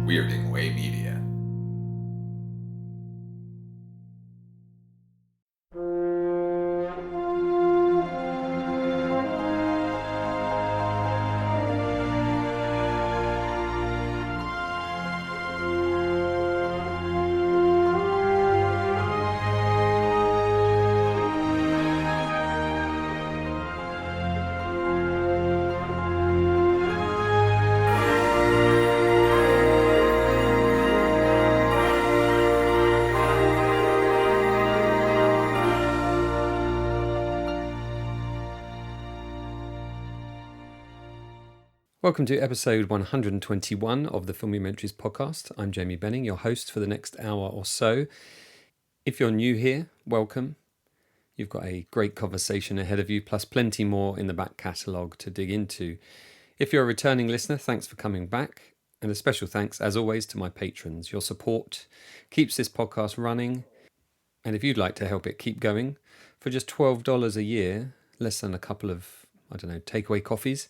Weirding Way Media. Welcome to episode 121 of the Filmmakers podcast. I'm Jamie Benning, your host for the next hour or so. If you're new here, welcome. You've got a great conversation ahead of you, plus plenty more in the back catalogue to dig into. If you're a returning listener, thanks for coming back. And a special thanks, as always, to my patrons. Your support keeps this podcast running. And if you'd like to help it keep going, for just $12 a year, less than a couple of, takeaway coffees,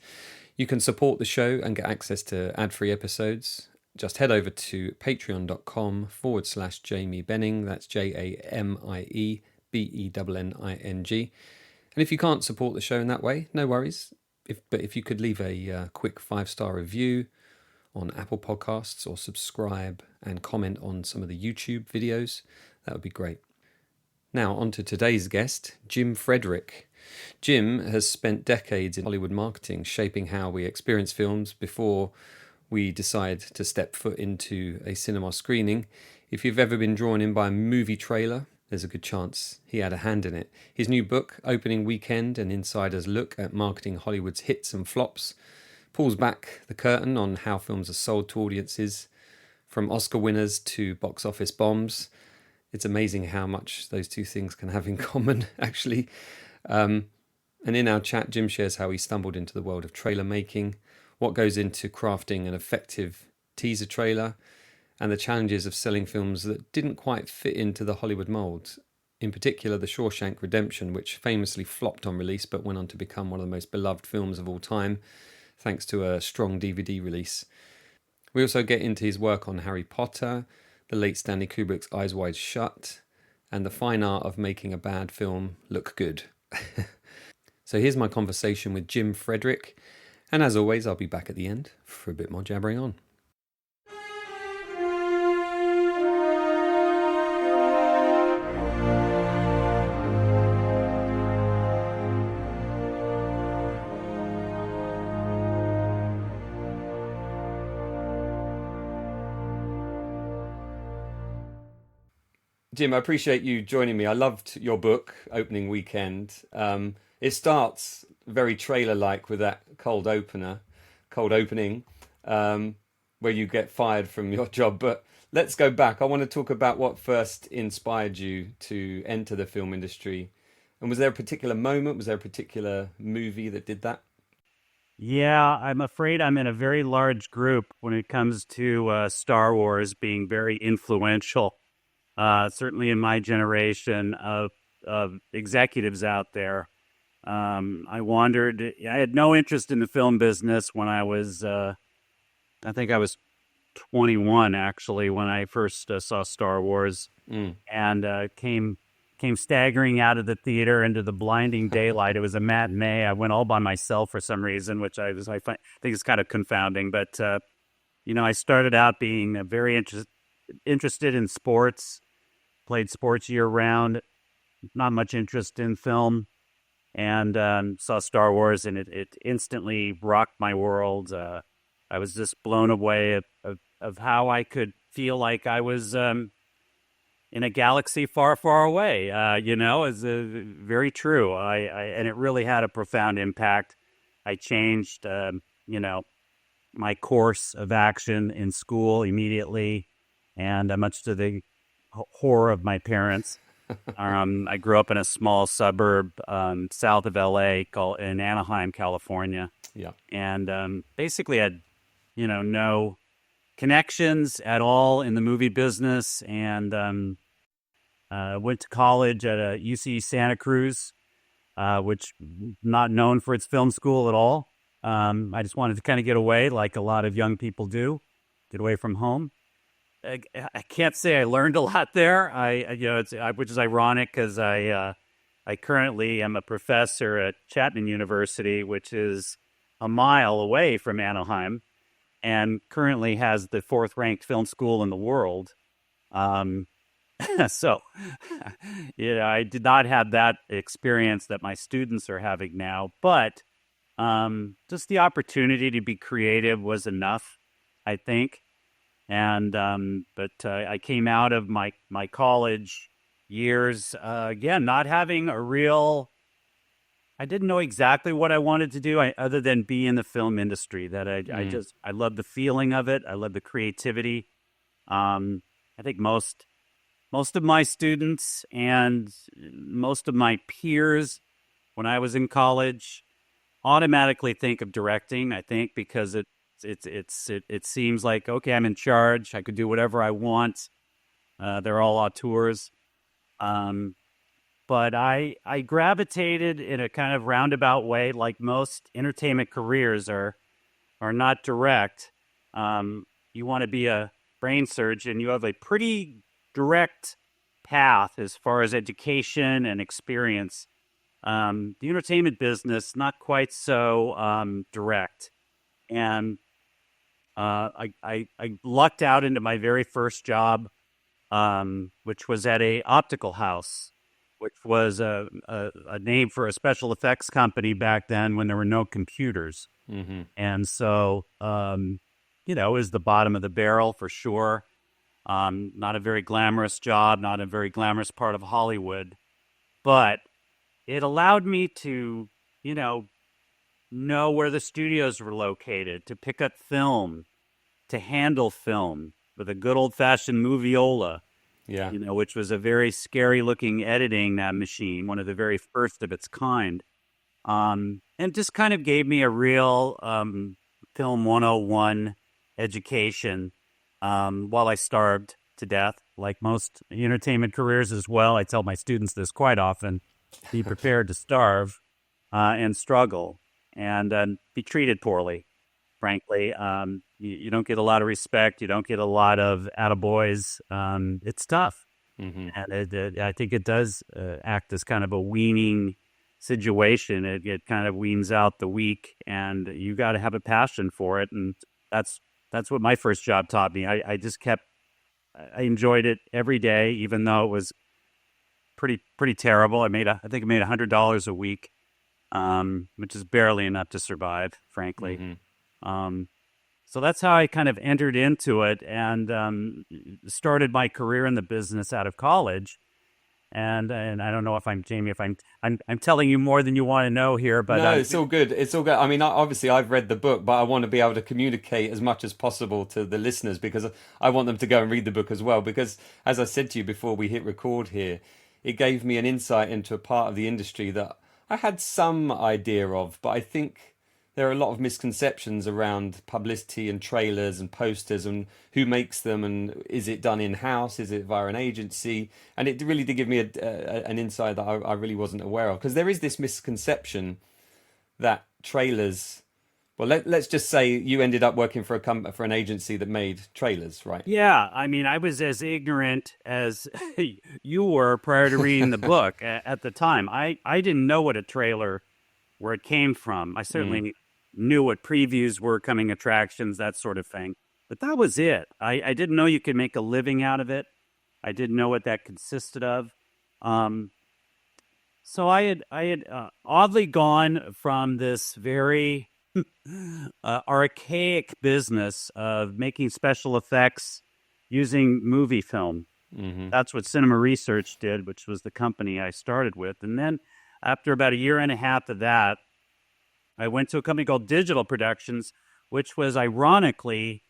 you can support the show and get access to ad-free episodes. Just head over to patreon.com/Jamie Benning. That's JamieBenning. And if you can't support the show in that way, no worries. But if you could leave a quick 5-star review on Apple Podcasts or subscribe and comment on some of the YouTube videos, that would be great. Now, on to today's guest, Jim Fredrick. Jim has spent decades in Hollywood marketing, shaping how we experience films before we decide to step foot into a cinema screening. If you've ever been drawn in by a movie trailer, there's a good chance he had a hand in it. His new book, Opening Weekend, An Insider's Look at Marketing Hollywood's Hits and Flops, pulls back the curtain on how films are sold to audiences, from Oscar winners to box office bombs. It's amazing how much those two things can have in common, actually. And in our chat, Jim shares how he stumbled into the world of trailer making, what goes into crafting an effective teaser trailer, and the challenges of selling films that didn't quite fit into the Hollywood mold. In particular, The Shawshank Redemption, which famously flopped on release but went on to become one of the most beloved films of all time, thanks to a strong DVD release. We also get into his work on Harry Potter, the late Stanley Kubrick's Eyes Wide Shut, and the fine art of making a bad film look good. So here's my conversation with Jim Fredrick, and as always, I'll be back at the end for a bit more jabbering on. Jim, I appreciate you joining me. I loved your book, Opening Weekend. It starts very trailer-like with that cold opening, where you get fired from your job. But let's go back. I want to talk about what first inspired you to enter the film industry. And was there a particular moment? Was there a particular movie that did that? Yeah, I'm afraid I'm in a very large group when it comes to Star Wars being very influential. Certainly in my generation of executives out there. I had no interest in the film business when I was, I think I was 21 actually, when I first saw Star Wars and came staggering out of the theater into the blinding daylight. It was a matinee. I went all by myself for some reason, which I think is kind of confounding. But, I started out being very interested in sports, played sports year round, not much interest in film. And saw Star Wars, and it instantly rocked my world. I was just blown away of how I could feel like I was in a galaxy far, far away. Is very true. And it really had a profound impact. I changed, my course of action in school immediately, and much to the horror of my parents. I grew up in a small suburb south of LA called in Anaheim, California. Yeah. And basically had, no connections at all in the movie business, and went to college at UC Santa Cruz, which not known for its film school at all. I just wanted to kind of get away like a lot of young people do. get away from home. I can't say I learned a lot there. Which is ironic because I currently am a professor at Chapman University, which is a mile away from Anaheim, and currently has the fourth ranked film school in the world. Um, so, I did not have that experience that my students are having now, but just the opportunity to be creative was enough, I think. And I came out of my college years again not having a real. I didn't know exactly what I wanted to do other than be in the film industry. That I love the feeling of it. I love the creativity. I think most of my students and most of my peers when I was in college automatically think of directing. I think because it seems like, okay, I'm in charge. I could do whatever I want. They're all auteurs. But I gravitated in a kind of roundabout way, like most entertainment careers are not direct. You want to be a brain surgeon, you have a pretty direct path as far as education and experience. The entertainment business, not quite so direct. And I lucked out into my very first job, which was at a optical house, which was a name for a special effects company back then when there were no computers. Mm-hmm. And so, it was the bottom of the barrel for sure. Not a very glamorous job, not a very glamorous part of Hollywood, but it allowed me to, know where the studios were located, to pick up film, to handle film with a good old-fashioned moviola, Yeah. which was a very scary-looking editing machine, one of the very first of its kind. And just kind of gave me a real film 101 education while I starved to death, like most entertainment careers as well. I tell my students this quite often: be prepared to starve and struggle and be treated poorly. Frankly, you don't get a lot of respect. You don't get a lot of attaboys. It's tough, Mm-hmm. and I think it does act as kind of a weaning situation. It kind of weans out the weak, and you got to have a passion for it. And that's what my first job taught me. I enjoyed it every day, even though it was pretty terrible. I think I made $100 a week, which is barely enough to survive, frankly. Mm-hmm. So that's how I kind of entered into it and started my career in the business out of college. And I don't know if Jamie, if I'm telling you more than you want to know here, but No, it's all good. It's all good. I mean, obviously, I've read the book, but I want to be able to communicate as much as possible to the listeners because I want them to go and read the book as well. Because, as I said to you before we hit record here, it gave me an insight into a part of the industry that I had some idea of, but I think there are a lot of misconceptions around publicity and trailers and posters and who makes them and is it done in-house, is it via an agency, and it really did give me an insight that I really wasn't aware of, because there is this misconception that trailers, well, let's just say you ended up working for for an agency that made trailers, right? yeah, I mean, I was as ignorant as you were prior to reading the book at the time. I didn't know what a trailer, where it came from. I certainly knew what previews were, coming attractions, that sort of thing. But that was it. I didn't know you could make a living out of it. I didn't know what that consisted of. So I had oddly gone from this very archaic business of making special effects using movie film. Mm-hmm. That's what Cinema Research did, which was the company I started with. And then after about a year and a half of that, I went to a company called Digital Productions, which was ironically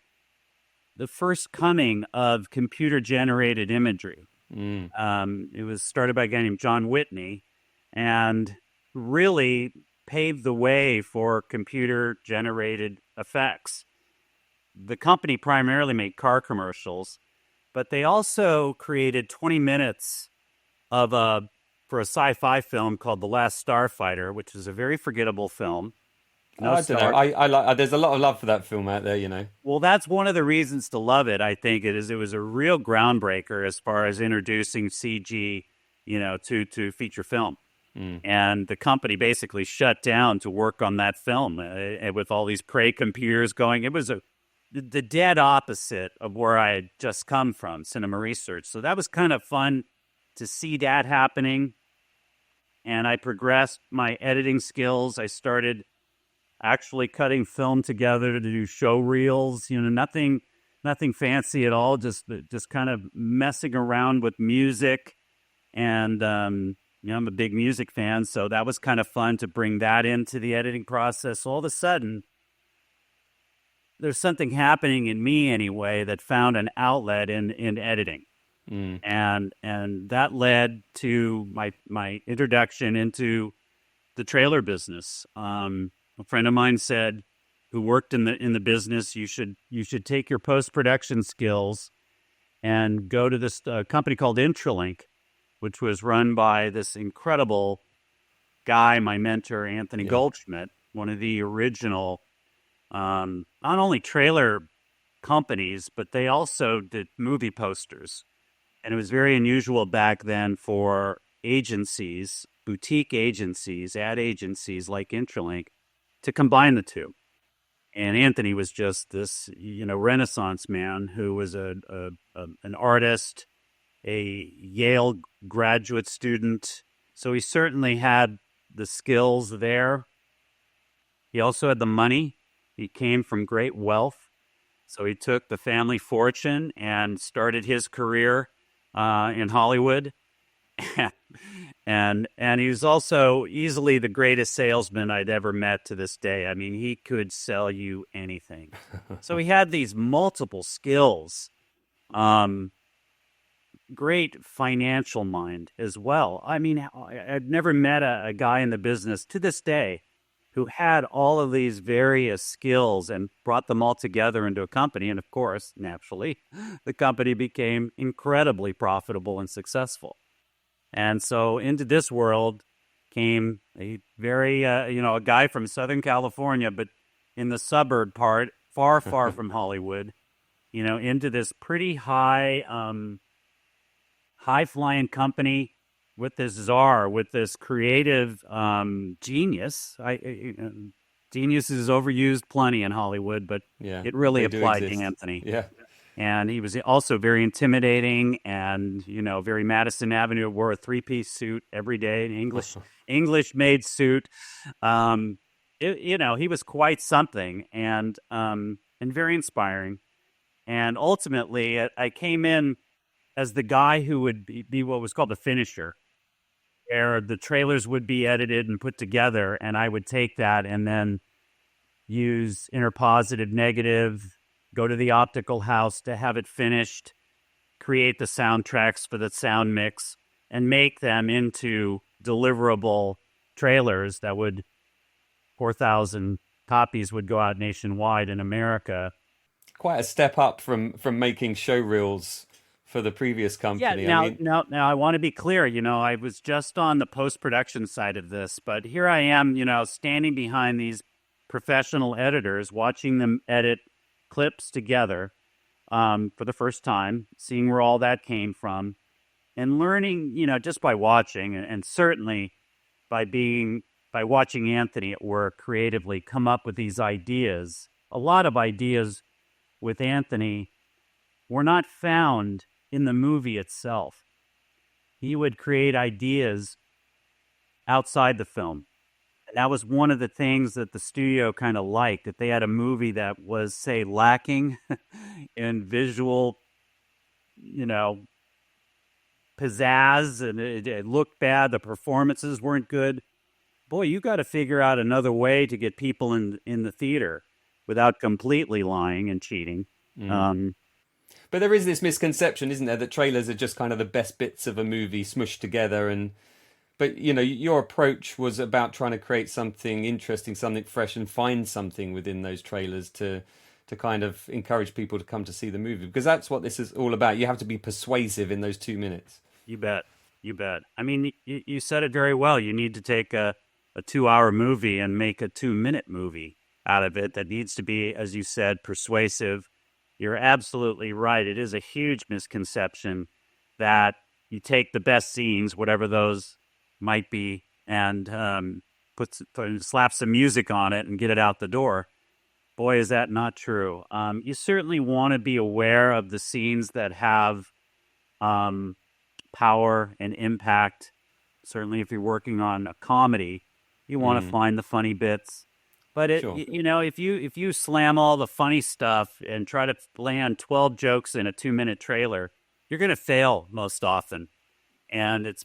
the first coming of computer-generated imagery. It was started by a guy named John Whitney and really paved the way for computer-generated effects. The company primarily made car commercials, but they also created 20 minutes for a sci-fi film called The Last Starfighter, which is a very forgettable film. No I don't know. star. I like. There's a lot of love for that film out there. You know. Well, that's one of the reasons to love it. I think it was a real groundbreaker as far as introducing CG, to feature film. Mm. And the company basically shut down to work on that film with all these Cray computers going. It was the dead opposite of where I had just come from, cinema research. So that was kind of fun to see that happening. And I progressed my editing skills. I started actually cutting film together to do show reels. Nothing fancy at all. Just kind of messing around with music, and I'm a big music fan, so that was kind of fun to bring that into the editing process. All of a sudden, there's something happening in me anyway that found an outlet in editing. Mm. And that led to my introduction into the trailer business. A friend of mine said, who worked in the business, you should take your post-production skills and go to this company called Intralink, which was run by this incredible guy, my mentor, Anthony Goldschmidt, one of the original, not only trailer companies, but they also did movie posters. And it was very unusual back then for agencies, boutique agencies, ad agencies like Intralink, to combine the two. And Anthony was just this, Renaissance man who was an artist, a Yale graduate student. So he certainly had the skills there. He also had the money. He came from great wealth. So he took the family fortune and started his career in Hollywood. And he was also easily the greatest salesman I'd ever met to this day. I mean, he could sell you anything. So he had these multiple skills. Great financial mind as well. I mean, I've never met a guy in the business to this day who had all of these various skills and brought them all together into a company. And of course, naturally, the company became incredibly profitable and successful. And so into this world came a very, a guy from Southern California, but in the suburb part, far, far from Hollywood, into this pretty high-flying company with this czar, with this creative genius. Genius is overused plenty in Hollywood, but it really applied to Anthony. Yeah. And he was also very intimidating and, very Madison Avenue, wore a three-piece suit every day, an English-made suit. He was quite something and very inspiring. And ultimately, I came in as the guy who would be what was called the finisher, where the trailers would be edited and put together, and I would take that and then use interpositive, negative, go to the optical house to have it finished, create the soundtracks for the sound mix, and make them into deliverable trailers that 4,000 copies would go out nationwide in America. Quite a step up from making show reels for the previous company. Yeah, now I want to be clear. I was just on the post-production side of this, but here I am, standing behind these professional editors, watching them edit clips together for the first time, seeing where all that came from, and learning, just by watching, and certainly by watching Anthony at work creatively come up with these ideas. A lot of ideas with Anthony were not found in the movie itself. He would create ideas outside the film. That was one of the things that the studio kind of liked, that they had a movie that was, say, lacking in visual, pizzazz, and it looked bad. The performances weren't good. Boy, you got to figure out another way to get people in the theater without completely lying and cheating. But there is this misconception, isn't there, that trailers are just kind of the best bits of a movie smushed together. But, your approach was about trying to create something interesting, something fresh, and find something within those trailers to kind of encourage people to come to see the movie. Because that's what this is all about. You have to be persuasive in those 2 minutes. You bet. I mean, you said it very well. You need to take a a 2 hour movie and make a 2 minute movie out of it that needs to be, as you said, persuasive. You're absolutely right. It is a huge misconception that you take the best scenes, whatever those might be, and slap some music on it and get it out the door. Boy, is that not true. You certainly want to be aware of the scenes that have um, power and impact. Certainly, if you're working on a comedy, you want to Mm, find the funny bits. But sure. if you slam all the funny stuff and try to land 12 jokes in a 2 minute trailer, you're going to fail most often. And it's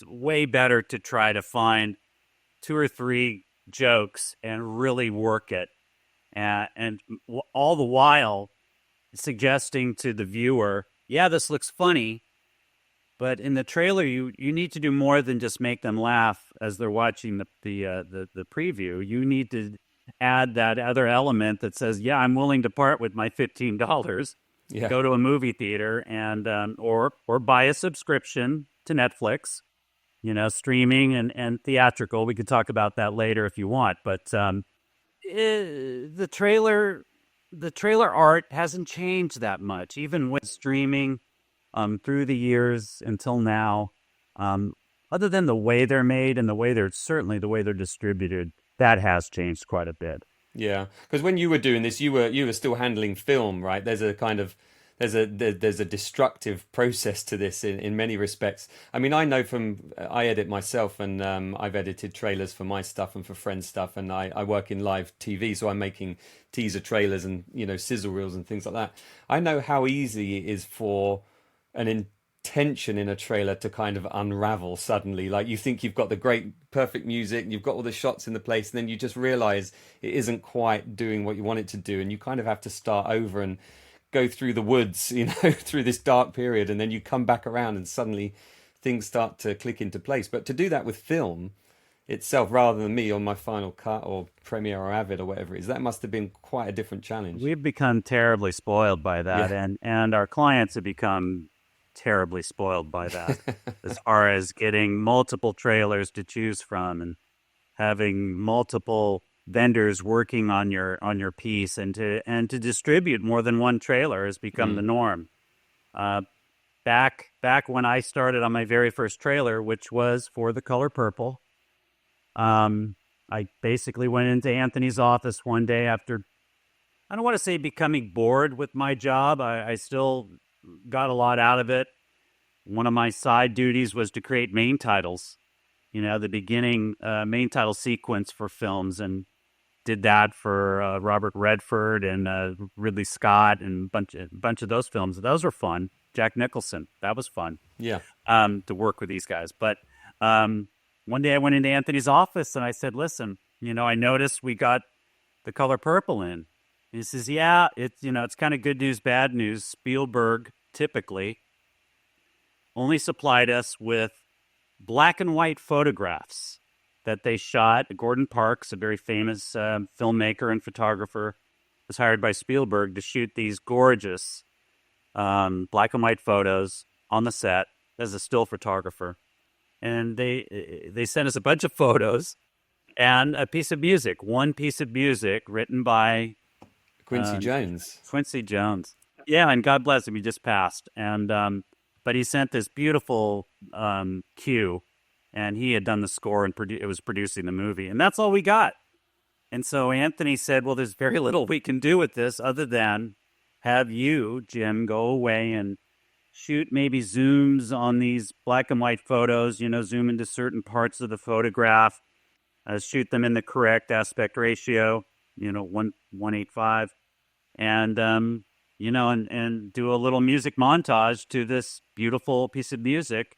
way better to try to find two or three jokes and really work it, and all the while suggesting to the viewer, yeah, this looks funny, but in the trailer, you need to do more than just make them laugh as they're watching the preview. You need to add that other element that says, yeah, I'm willing to part with my $15, Yeah. go to a movie theater, and or buy a subscription to Netflix. Streaming and theatrical. We could talk about that later if you want, but the trailer art hasn't changed that much, even with streaming through the years until now. Um, Other than the way they're made and certainly the way they're distributed, that has changed quite a bit. Yeah, because when you were doing this, you were still handling film, right? There's a kind of there's a destructive process to this in many respects. I mean, I know from I edit myself, and I've edited trailers for my stuff and for friends' stuff, and I work in live TV, so I'm making teaser trailers and sizzle reels and things like that. I know how easy it is for an tension in a trailer to kind of unravel suddenly. Like you think you've got the great, perfect music, and you've got all the shots in the place, and then you just realize it isn't quite doing what you want it to do, and you kind of have to start over and go through the woods, through this dark period, and then you come back around, and suddenly things start to click into place. But to do that with film itself, rather than me on my Final Cut or Premiere or Avid or whatever it is, that must have been quite a different challenge. We've become terribly spoiled by that, Yeah. and our clients have become terribly spoiled by that, as far as getting multiple trailers to choose from and having multiple vendors working on your piece, and to distribute more than one trailer has become the Mm. norm. Uh, back when I started on my very first trailer, which was for The Color Purple, I basically went into Anthony's office one day after, I don't want to say becoming bored with my job. I still got a lot out of it. One of my side duties was to create main titles, the beginning main title sequence for films, and did that for Robert Redford and Ridley Scott and bunch of those films. Those were fun. Jack Nicholson, that was fun Yeah. to work with these guys. But one day I went into Anthony's office and I said, "Listen, I noticed we got The Color Purple in." He says, "Yeah, it's kind of good news, bad news. Spielberg typically only supplied us with black and white photographs that they shot. Gordon Parks, a very famous filmmaker and photographer, was hired by Spielberg to shoot these gorgeous black and white photos on the set as a still photographer. And they sent us a bunch of photos and a piece of music, one piece of music written by Quincy um, Jones. Quincy Jones. Yeah, and God bless him, he just passed. And but he sent this beautiful cue, and he had done the score and it was producing the movie, and that's all we got. And so Anthony said, "Well, there's very little we can do with this other than have you, Jim, go away and shoot maybe zooms on these black and white photos. Zoom into certain parts of the photograph, shoot them in the correct aspect ratio. 1:185." And and do a little music montage to this beautiful piece of music,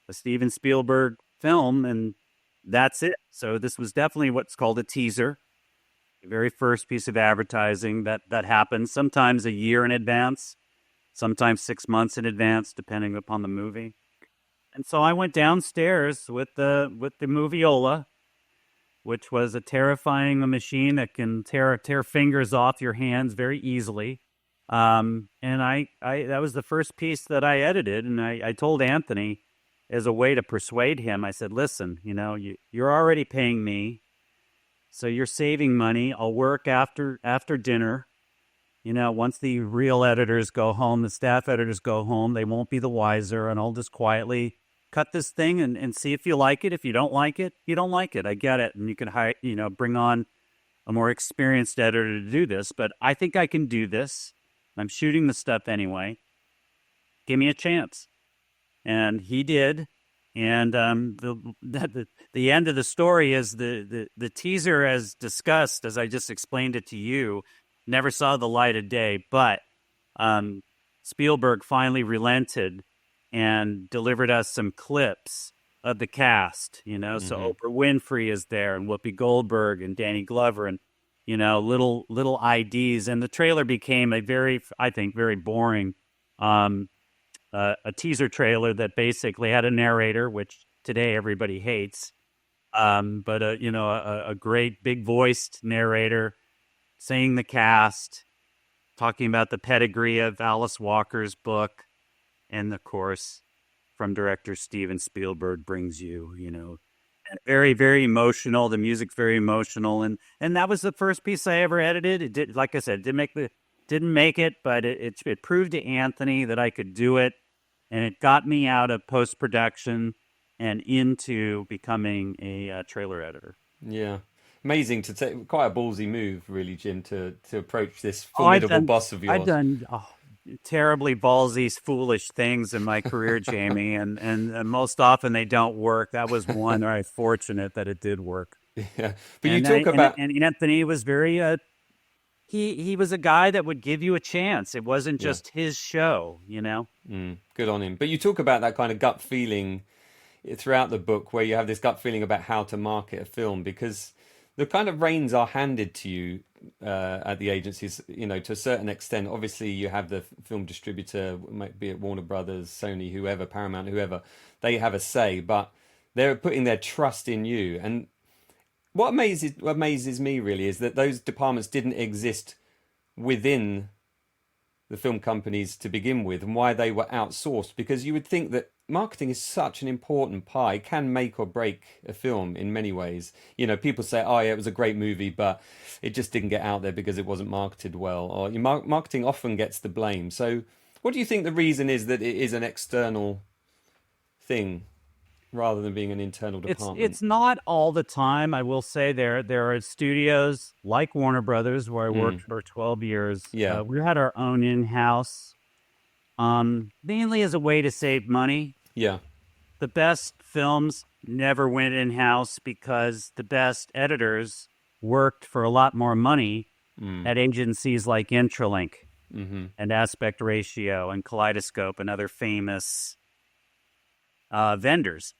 a Steven Spielberg film, and that's it. So this was definitely what's called a teaser, the very first piece of advertising that happens sometimes a year in advance, sometimes 6 months in advance, depending upon the movie. And so I went downstairs with the Moviola, which was a terrifying machine that can tear fingers off your hands very easily. And I that was the first piece that I edited, and I told Anthony, as a way to persuade him, I said, listen, you're already paying me, so you're saving money. I'll work after dinner. Once the real editors go home, the staff editors go home, they won't be the wiser, and I'll just quietly cut this thing and see if you like it. If you don't like it, you don't like it. I get it. And you can bring on a more experienced editor to do this, but I think I can do this. I'm shooting the stuff anyway. Give me a chance. And he did. And the end of the story is the teaser, as discussed, as I just explained it to you, never saw the light of day. But Spielberg finally relented and delivered us some clips of the cast. So Oprah Winfrey is there, and Whoopi Goldberg, and Danny Glover, and little IDs. And the trailer became I think, very boring. A teaser trailer that basically had a narrator, which today everybody hates, but a great big voiced narrator saying the cast, talking about the pedigree of Alice Walker's book, and of course, from director Steven Spielberg brings you, very, very emotional. The music's very emotional, and that was the first piece I ever edited. It did, like I said, didn't make it, but it proved to Anthony that I could do it, and it got me out of post-production and into becoming a trailer editor. Yeah. Amazing to take, quite a ballsy move, really, Jim, to approach this formidable boss of yours. I've done terribly ballsy, foolish things in my career, Jamie, and most often they don't work. That was one. I'm fortunate that it did work. Yeah, but you talk about... And Anthony was very... He was a guy that would give you a chance. It wasn't just his show, Good on him. But you talk about that kind of gut feeling throughout the book, where you have this gut feeling about how to market a film, because the kind of reins are handed to you at the agencies, to a certain extent. Obviously, you have the film distributor, be it Warner Brothers, Sony, whoever, Paramount, whoever. They have a say, but they're putting their trust in you. And what amazes me really is that those departments didn't exist within the film companies to begin with, and why they were outsourced, because you would think that marketing is such an important part. It can make or break a film in many ways. People say, oh yeah, it was a great movie, but it just didn't get out there because it wasn't marketed well, or marketing often gets the blame. So what do you think the reason is that it is an external thing rather than being an internal department? It's not all the time. I will say there are studios like Warner Brothers, where I worked for 12 years. Yeah. We had our own in-house, mainly as a way to save money. Yeah. The best films never went in-house because the best editors worked for a lot more money at agencies like Intralink and Aspect Ratio and Kaleidoscope and other famous vendors.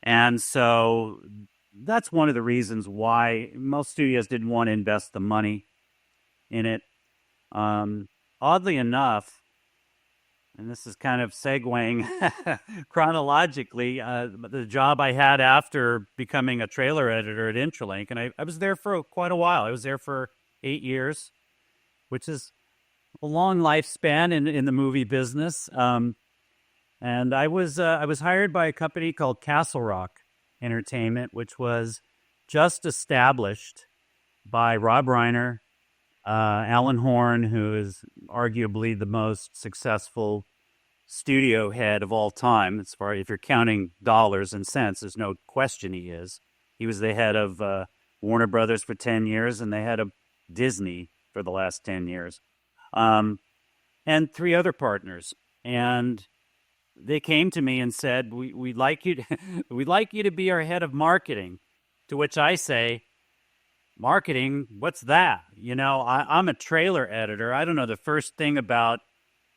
And so that's one of the reasons why most studios didn't want to invest the money in it. Oddly enough, and this is kind of segueing chronologically, the job I had after becoming a trailer editor at Intralink, and I was there for quite a while. I was there for 8 years, which is a long lifespan in the movie business. And I was hired by a company called Castle Rock Entertainment, which was just established by Rob Reiner, Alan Horn, who is arguably the most successful studio head of all time. As far if you're counting dollars and cents, there's no question he is. He was the head of Warner Brothers for 10 years and the head of Disney for the last 10 years, and 3 other partners. And they came to me and said, we'd like you to be our head of marketing. To which I say, marketing? What's that? I'm a trailer editor. I don't know the first thing about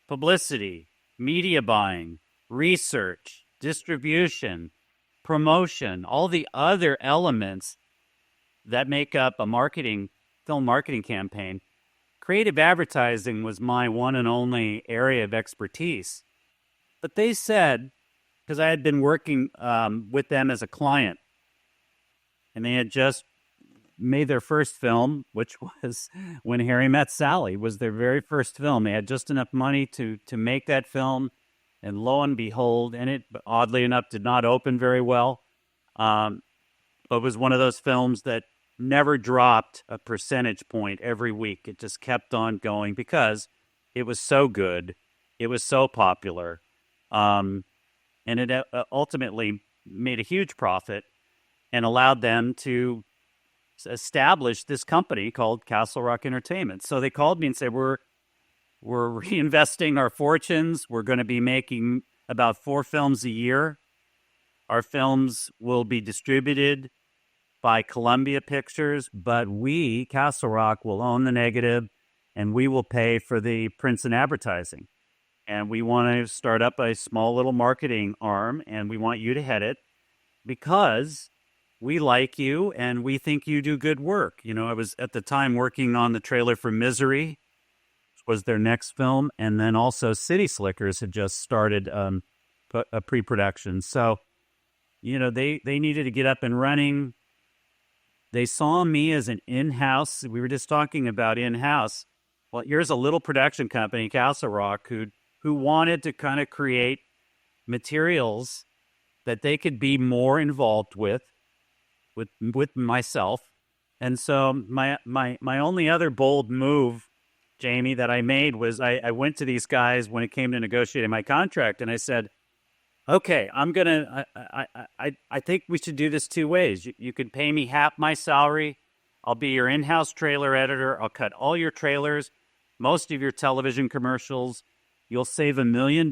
publicity, media buying, research, distribution, promotion, all the other elements that make up a film marketing campaign. Creative advertising was my one and only area of expertise. But they said, because I had been working with them as a client, and they had just made their first film, which was When Harry Met Sally, was their very first film. They had just enough money to make that film And lo and behold, and it oddly enough did not open very well. Um, it was one of those films that never dropped a percentage point every week. It just kept on going because it was so good. It was so popular. Um, and it ultimately made a huge profit and allowed them to establish this company called Castle Rock Entertainment. So they called me and said, we're reinvesting our fortunes. We're going to be making about 4 films a year. Our films will be distributed by Columbia Pictures, but we, Castle Rock, will own the negative and we will pay for the prints and advertising. And we want to start up a small little marketing arm, and we want you to head it because we like you and we think you do good work. You know, I was at the time working on the trailer for Misery, which was their next film, and then also City Slickers had just started a pre-production. So, you know, they needed to get up and running. They saw me as an in-house. We were just talking about in-house. Well, here's a little production company, Castle Rock, who wanted to kind of create materials that they could be more involved with myself. And so my only other bold move, Jamie, that I made was I went to these guys when it came to negotiating my contract, and I said, okay, I think we should do this 2 ways. You could pay me half my salary. I'll be your in-house trailer editor. I'll cut all your trailers, most of your television commercials. You'll save $1 million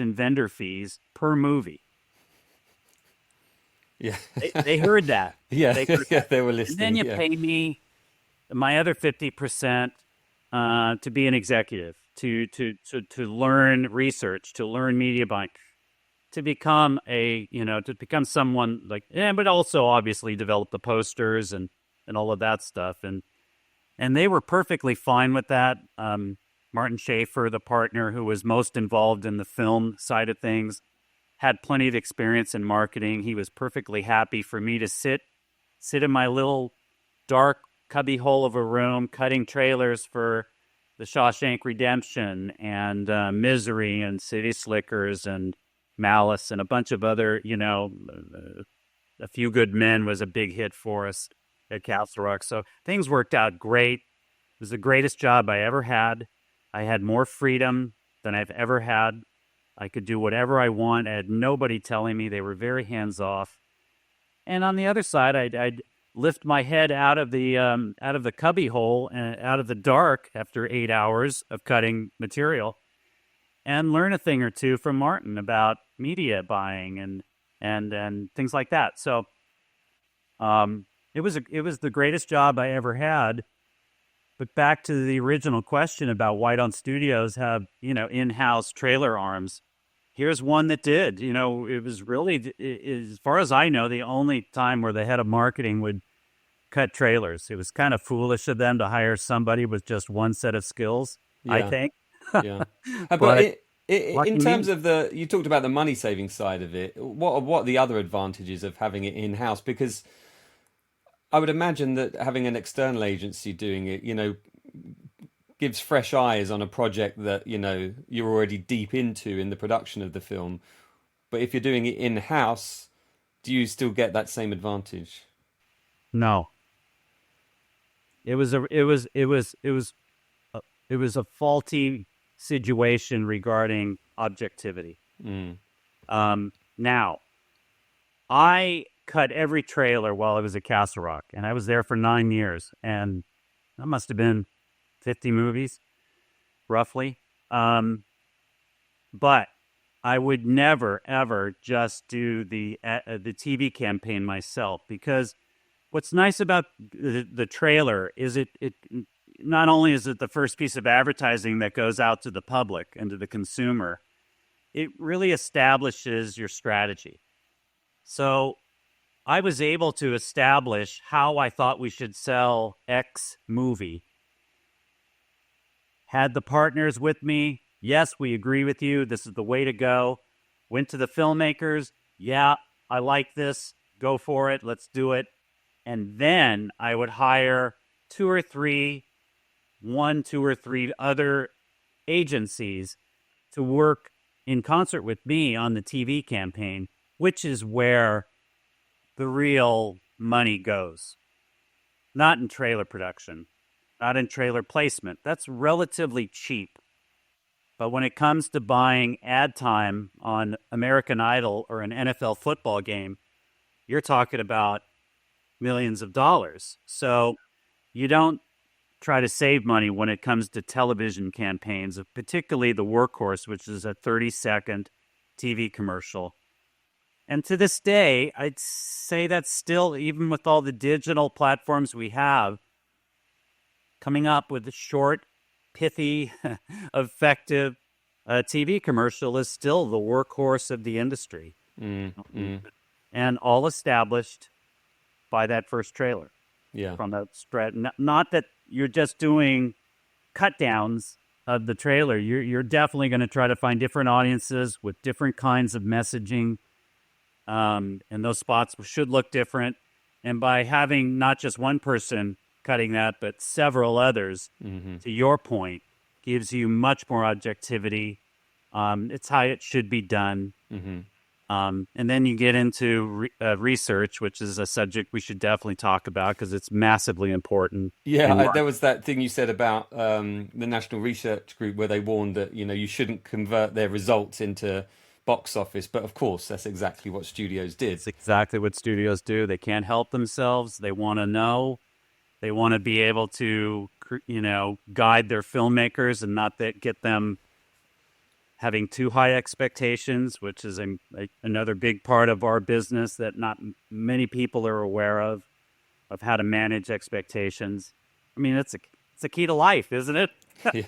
in vendor fees per movie. Yeah. They heard that. Yeah, They heard that. they were listening. And then you pay me my other 50% to be an executive, to learn research, to learn media buying, to become someone like, but also obviously develop the posters and all of that stuff. And they were perfectly fine with that. Martin Schaefer, the partner who was most involved in the film side of things, had plenty of experience in marketing. He was perfectly happy for me to sit in my little dark cubby hole of a room cutting trailers for the Shawshank Redemption and Misery and City Slickers and Malice and a bunch of other, A Few Good Men was a big hit for us at Castle Rock. So things worked out great. It was the greatest job I ever had. I had more freedom than I've ever had. I could do whatever I want. I had nobody telling me. They were very hands-off. And on the other side, I'd lift my head out of the cubby hole and out of the dark after 8 hours of cutting material and learn a thing or two from Martin about media buying and things like that. So it was the greatest job I ever had. But back to the original question about why don't studios have, in-house trailer arms? Here's one that did. It was really, as far as I know, the only time where the head of marketing would cut trailers. It was kind of foolish of them to hire somebody with just one set of skills, I think. Yeah. But in terms of you talked about the money-saving side of it. What are the other advantages of having it in-house? Because I would imagine that having an external agency doing it, gives fresh eyes on a project that, you're already deep into in the production of the film. But if you're doing it in-house, do you still get that same advantage? No. It was a faulty situation regarding objectivity. Now, I cut every trailer while I was at Castle Rock, and I was there for 9 years, and that must have been 50 movies, roughly. But I would never, ever just do the TV campaign myself, because what's nice about the trailer is it not only is it the first piece of advertising that goes out to the public and to the consumer, it really establishes your strategy. So I was able to establish how I thought we should sell X movie. Had the partners with me. Yes, we agree with you. This is the way to go. Went to the filmmakers. Yeah, I like this. Go for it. Let's do it. And then I would hire two or three other agencies to work in concert with me on the TV campaign, which is where the real money goes. Not in trailer production, not in trailer placement. That's relatively cheap. But when it comes to buying ad time on American Idol or an NFL football game, you're talking about millions of dollars. So you don't try to save money when it comes to television campaigns, particularly the workhorse, which is a 30-second TV commercial. And to this day, I'd say that's still, even with all the digital platforms we have, coming up with a short, pithy, effective TV commercial is still the workhorse of the industry. And all established by that first trailer. Yeah. From that spread. Not that you're just doing cut downs of the trailer. You're definitely going to try to find different audiences with different kinds of messaging. And those spots should look different. And by having not just one person cutting that, but several others, to your point, gives you much more objectivity. It's how it should be done. And then you get into research, which is a subject we should definitely talk about because it's massively important. Yeah, there was that thing you said about the National Research Group where they warned that, you shouldn't convert their results into box office. But of course, that's exactly what studios did. It's exactly what studios do. They can't help themselves. They want to know. They want to be able to, guide their filmmakers and not get them having too high expectations, which is another big part of our business that not many people are aware of how to manage expectations. I mean, it's a key to life, isn't it? Yeah.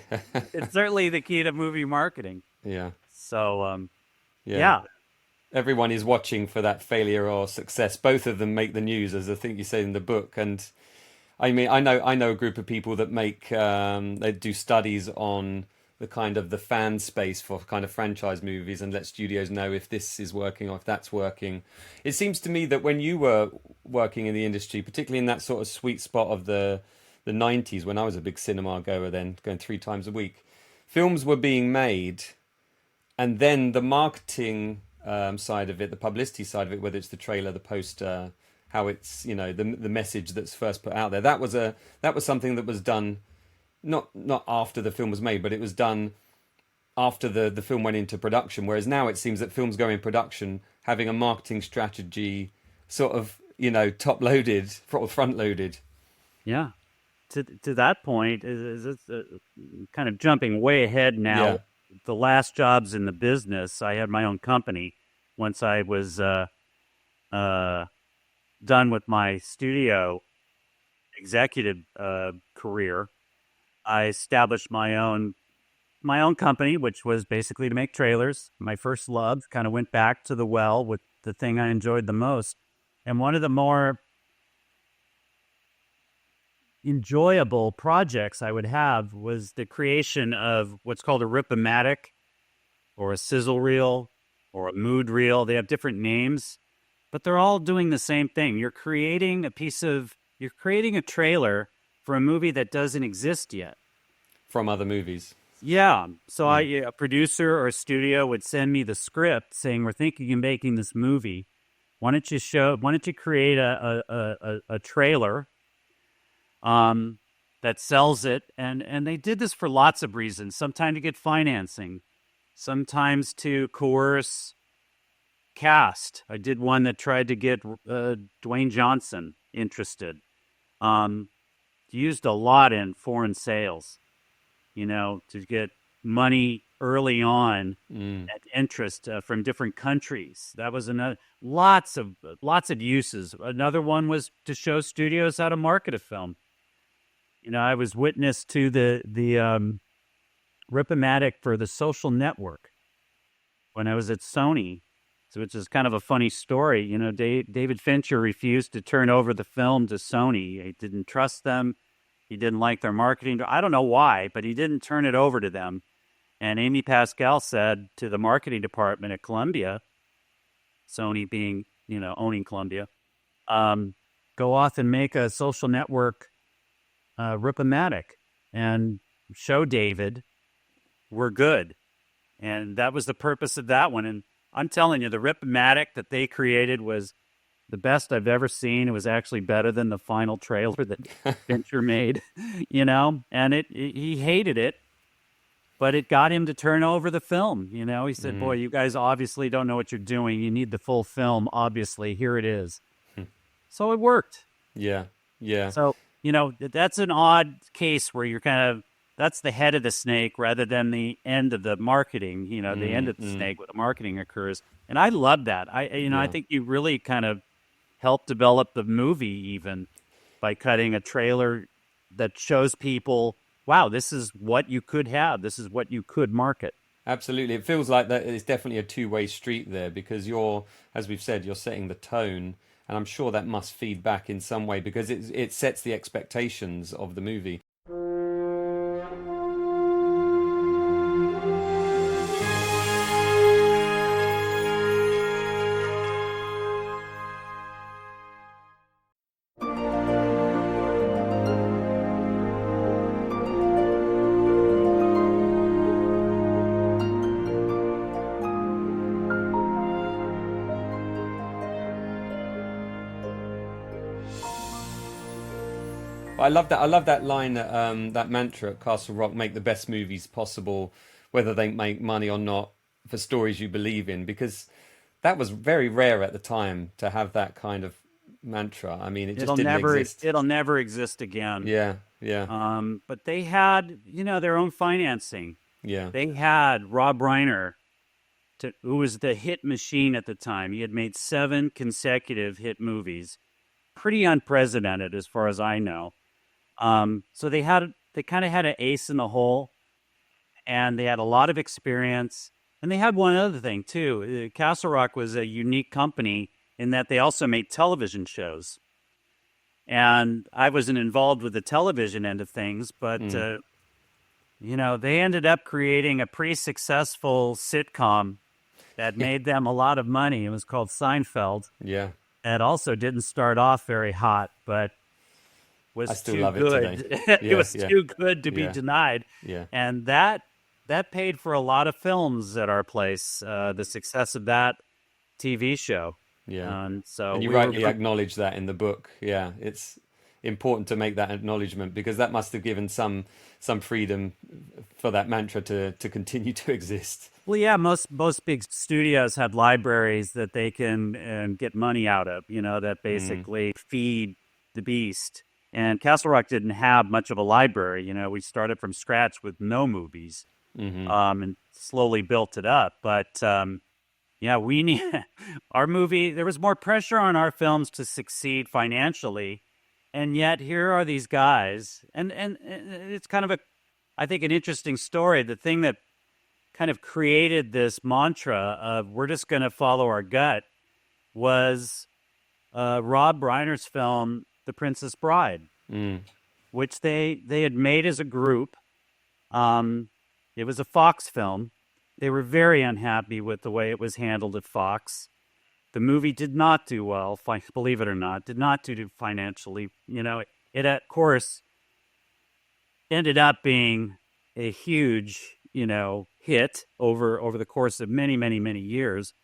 It's certainly the key to movie marketing. Yeah. So, yeah. Everyone is watching for that failure or success. Both of them make the news, as I think you say in the book. And I mean, I know a group of people that make they do studies on the kind of the fan space for kind of franchise movies and let studios know if this is working or if that's working. It seems to me that when you were working in the industry, particularly in that sort of sweet spot of the 90s, when I was a big cinema goer then, going 3 times a week, films were being made, and then the marketing side of it, the publicity side of it, whether it's the trailer, the poster, how it's, the message that's first put out there, that was something that was done not after the film was made, but it was done after the film went into production. Whereas now it seems that films go in production having a marketing strategy sort of, top loaded, front loaded. Yeah. To that point, is kind of jumping way ahead now. Yeah. The last jobs in the business, I had my own company. Once I was done with my studio executive career, I established my own company, which was basically to make trailers. My first love, kind of went back to the well with the thing I enjoyed the most. And one of the more enjoyable projects I would have was the creation of what's called a rip-o-matic or a sizzle reel or a mood reel. They have different names, but they're all doing the same thing. You're creating a trailer for a movie that doesn't exist yet. From other movies. Yeah. So a producer or a studio would send me the script saying, we're thinking of making this movie. Why don't you create a trailer that sells it? And they did this for lots of reasons. Sometimes to get financing, sometimes to coerce cast. I did one that tried to get Dwayne Johnson interested. Used a lot in foreign sales, to get money early on at interest from different countries. That was another lots of uses. Another one was to show studios how to market a film. I was witness to the Rip-O-Matic for The Social Network when I was at Sony, which is kind of a funny story. David Fincher refused to turn over the film to Sony. He didn't trust them. He didn't like their marketing. I don't know why, but he didn't turn it over to them. And Amy Pascal said to the marketing department at Columbia, Sony being, owning Columbia, go off and make a Social Network Rip-O-Matic and show David we're good. And that was the purpose of that one. And I'm telling you, the Rip-O-Matic that they created was the best I've ever seen. It was actually better than the final trailer that Fincher made, and he hated it, but it got him to turn over the film. He said, boy, you guys obviously don't know what you're doing. You need the full film. Obviously, here it is. So it worked. Yeah, yeah. So, that's an odd case where you're that's the head of the snake rather than the end of the marketing, the end of the snake where the marketing occurs. And I love that. I think you really kind of helped develop the movie even by cutting a trailer that shows people, wow, this is what you could have. This is what you could market. Absolutely. It feels like that it's definitely a two-way street there because as we've said, you're setting the tone, and I'm sure that must feed back in some way because it sets the expectations of the movie. I love that. I love that line, that mantra at Castle Rock: "Make the best movies possible, whether they make money or not, for stories you believe in." Because that was very rare at the time to have that kind of mantra. I mean, it just didn't exist. It'll never exist again. Yeah, yeah, But they had, their own financing. yeah. They had Rob Reiner, who was the hit machine at the time. He had made 7 consecutive hit movies, pretty unprecedented as far as I know. So they kind of had an ace in the hole, and they had a lot of experience. And they had one other thing too. Castle Rock was a unique company in that they also made television shows. And I wasn't involved with the television end of things, but they ended up creating a pretty successful sitcom that made them a lot of money. It was called Seinfeld. Yeah. It also didn't start off very hot, but was too good. It was too good to be denied. Yeah. And that paid for a lot of films at our place, the success of that TV show. Yeah. And so And you rightly acknowledge that in the book. Yeah. It's important to make that acknowledgement because that must have given some freedom for that mantra to continue to exist. Well, yeah, most big studios have libraries that they can get money out of, that basically feed the beast. And Castle Rock didn't have much of a library. We started from scratch with no movies, and slowly built it up. But we need our movie. There was more pressure on our films to succeed financially, and yet here are these guys, and it's kind of I think, an interesting story. The thing that kind of created this mantra of we're just going to follow our gut was Rob Reiner's film, The Princess Bride, which they had made as a group. It was a Fox film. They were very unhappy with the way it was handled at Fox. The movie did not do well, believe it or not, did not do financially. It of course ended up being a huge, hit over the course of many, many, many years.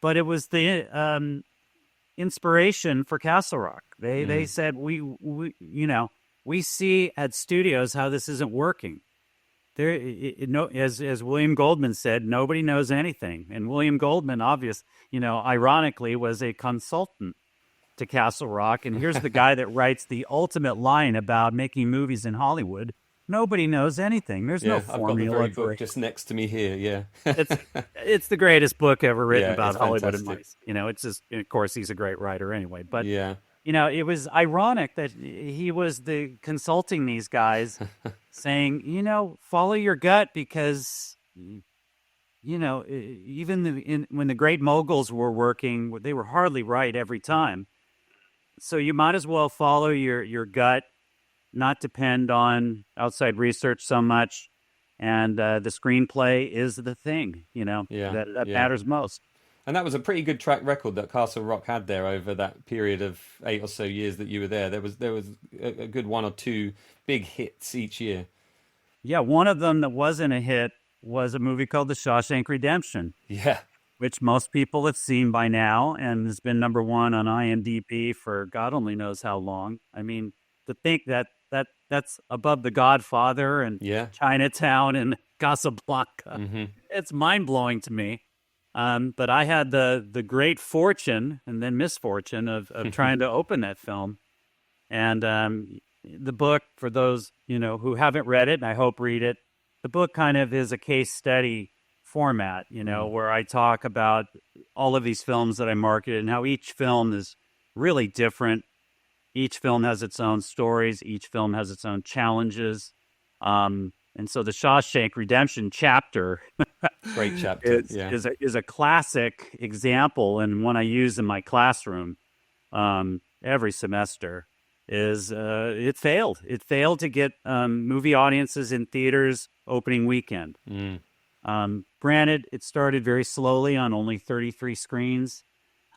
But it was the inspiration for Castle Rock. They said we see at studios how this isn't working. As William Goldman said, nobody knows anything. And William Goldman, ironically, was a consultant to Castle Rock. And here's the guy that writes the ultimate line about making movies in Hollywood. Nobody knows anything. There's no formula. I've got the very book just next to me here. Yeah, it's the greatest book ever written about it's Hollywood. fantastic. It's just, of course, he's a great writer anyway. But yeah, it was ironic that he was consulting these guys, saying, follow your gut because, even when the great moguls were working, they were hardly right every time. So you might as well follow your gut. Not depend on outside research so much, and the screenplay is the thing, that matters most. And that was a pretty good track record that Castle Rock had there over that period of 8 or so years that you were there. There was a good 1 or 2 big hits each year. Yeah, one of them that wasn't a hit was a movie called The Shawshank Redemption, Yeah. which most people have seen by now and has been number one on IMDb for God only knows how long. I mean, to think that's above The Godfather and Yeah. Chinatown and Casablanca, Hmm. it's mind blowing to me. But I had the great fortune and then misfortune of trying to open that film. And the book, for those who haven't read it, and I hope read it, the book kind of is a case study format, where I talk about all of these films that I marketed and how each film is really different. Each film has its own stories. Each film has its own challenges. And so the Shawshank Redemption chapter Great chapter. Yeah. is a classic example and one I use in my classroom every semester. It failed. It failed to get movie audiences in theaters opening weekend. Granted, it started very slowly on only 33 screens.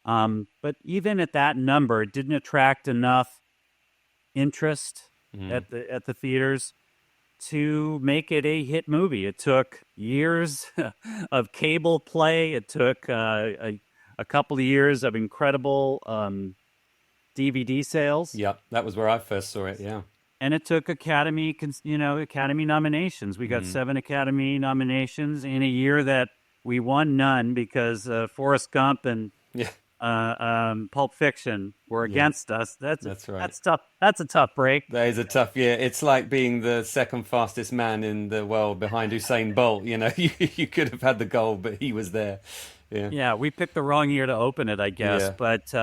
But even at that number, it didn't attract enough interest at the theaters to make it a hit movie. It took years of cable play. It took a couple of years of incredible DVD sales. Yeah. That was where I first saw it. Yeah. And it took Academy nominations. We got 7 Academy nominations in a year that we won none because Forrest Gump and Yeah. Pulp Fiction were against us. That's right. That's tough. That's a tough break. That is a tough year. It's like being the second fastest man in the world behind Usain Bolt. You could have had the goal, but he was there. Yeah. Yeah, we picked the wrong year to open it, I guess. Yeah. But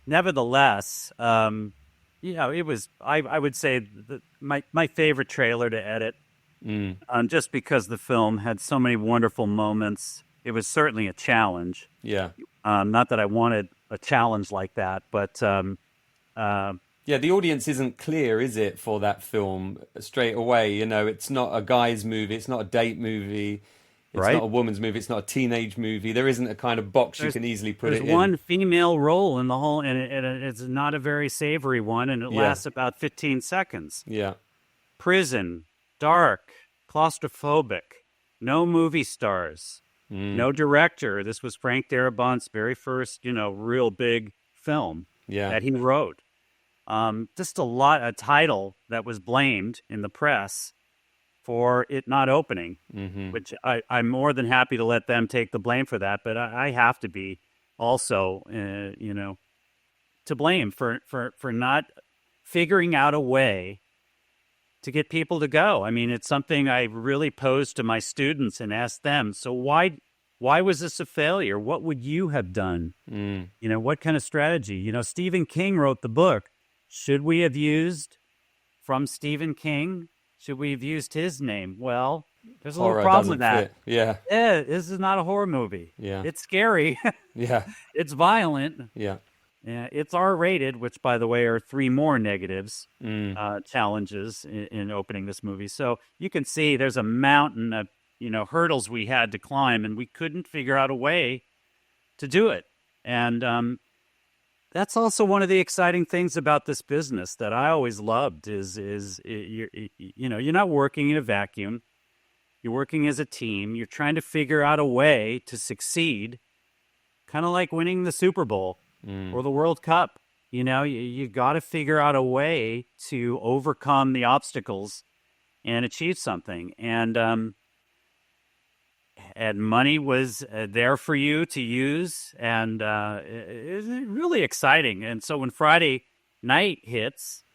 nevertheless, it was. I would say my favorite trailer to edit, just because the film had so many wonderful moments. It was certainly a challenge. Yeah. Not that I wanted a challenge like that, but Yeah, the audience isn't clear, is it, for that film straight away? It's not a guy's movie, it's not a date movie, it's right? not a woman's movie, it's not a teenage movie. There isn't a kind of box you can easily put it in. There's one female role in the whole, and it's not a very savory one, and it lasts about 15 seconds. Yeah. Prison, dark, claustrophobic, no movie stars, no director. This was Frank Darabont's very first, real big film that he wrote. Just a title that was blamed in the press for it not opening, which I'm more than happy to let them take the blame for that. But I have to be also, to blame for not figuring out a way to get people to go. I mean, it's something I really posed to my students and asked them, so why was this a failure? What would you have done? What kind of strategy? Stephen King wrote the book. Should we have used from Stephen King? Should we have used his name? Well, there's a little problem with that. Fit. Yeah. Yeah, this is not a horror movie. Yeah. It's scary. Yeah. It's violent. Yeah. Yeah, it's R-rated, which, by the way, are 3 more negatives, challenges in opening this movie. So you can see there's a mountain of, hurdles we had to climb, and we couldn't figure out a way to do it. And that's also one of the exciting things about this business that I always loved is you're not working in a vacuum. You're working as a team. You're trying to figure out a way to succeed, kind of like winning the Super Bowl. Or the World Cup. You got to figure out a way to overcome the obstacles and achieve something. And money was there for you to use, and it was really exciting. And so when Friday night hits,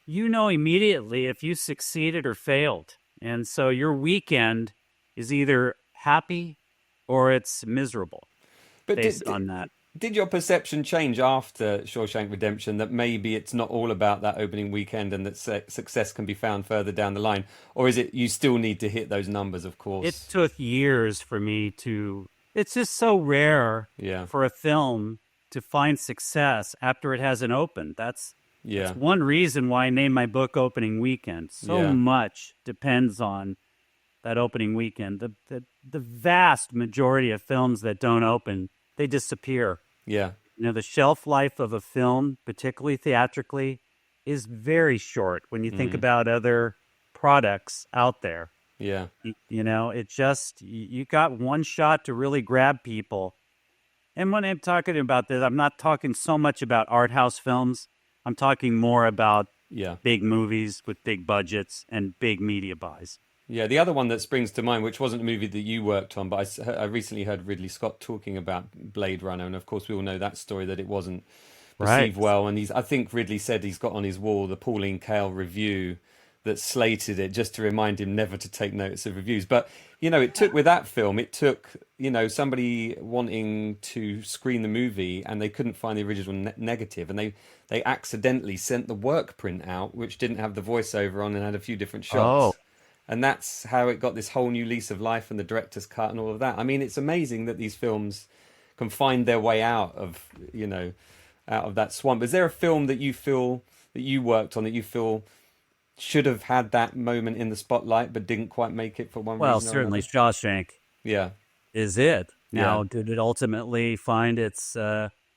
immediately if you succeeded or failed. And so your weekend is either happy or it's miserable based on that. Did your perception change after Shawshank Redemption that maybe it's not all about that opening weekend and that success can be found further down the line? Or is it you still need to hit those numbers, of course? It took years for me to... It's just so rare for a film to find success after it hasn't opened. That's one reason why I named my book Opening Weekend. So much depends on that opening weekend. The vast majority of films that don't open, they disappear. Yeah. The shelf life of a film, particularly theatrically, is very short when you think about other products out there. Yeah. It just, you got one shot to really grab people. And when I'm talking about this, I'm not talking so much about art house films. I'm talking more about Yeah. big movies with big budgets and big media buys. Yeah, the other one that springs to mind, which wasn't a movie that you worked on, but I recently heard Ridley Scott talking about Blade Runner, and of course we all know that story, that it wasn't Right. received well. And I think Ridley said he's got on his wall the Pauline Kael review that slated it just to remind him never to take notice of reviews. But it took with that film, it took somebody wanting to screen the movie and they couldn't find the original negative, and they accidentally sent the work print out, which didn't have the voiceover on and had a few different Oh, shots. And that's how it got this whole new lease of life and the director's cut and all of that. I mean, it's amazing that these films can find their way out of, out of that swamp. Is there a film that you feel that you worked on that you feel should have had that moment in the spotlight but didn't quite make it for one well, reason or certainly another? Shawshank Yeah, is it. yeah. Now, did it ultimately find its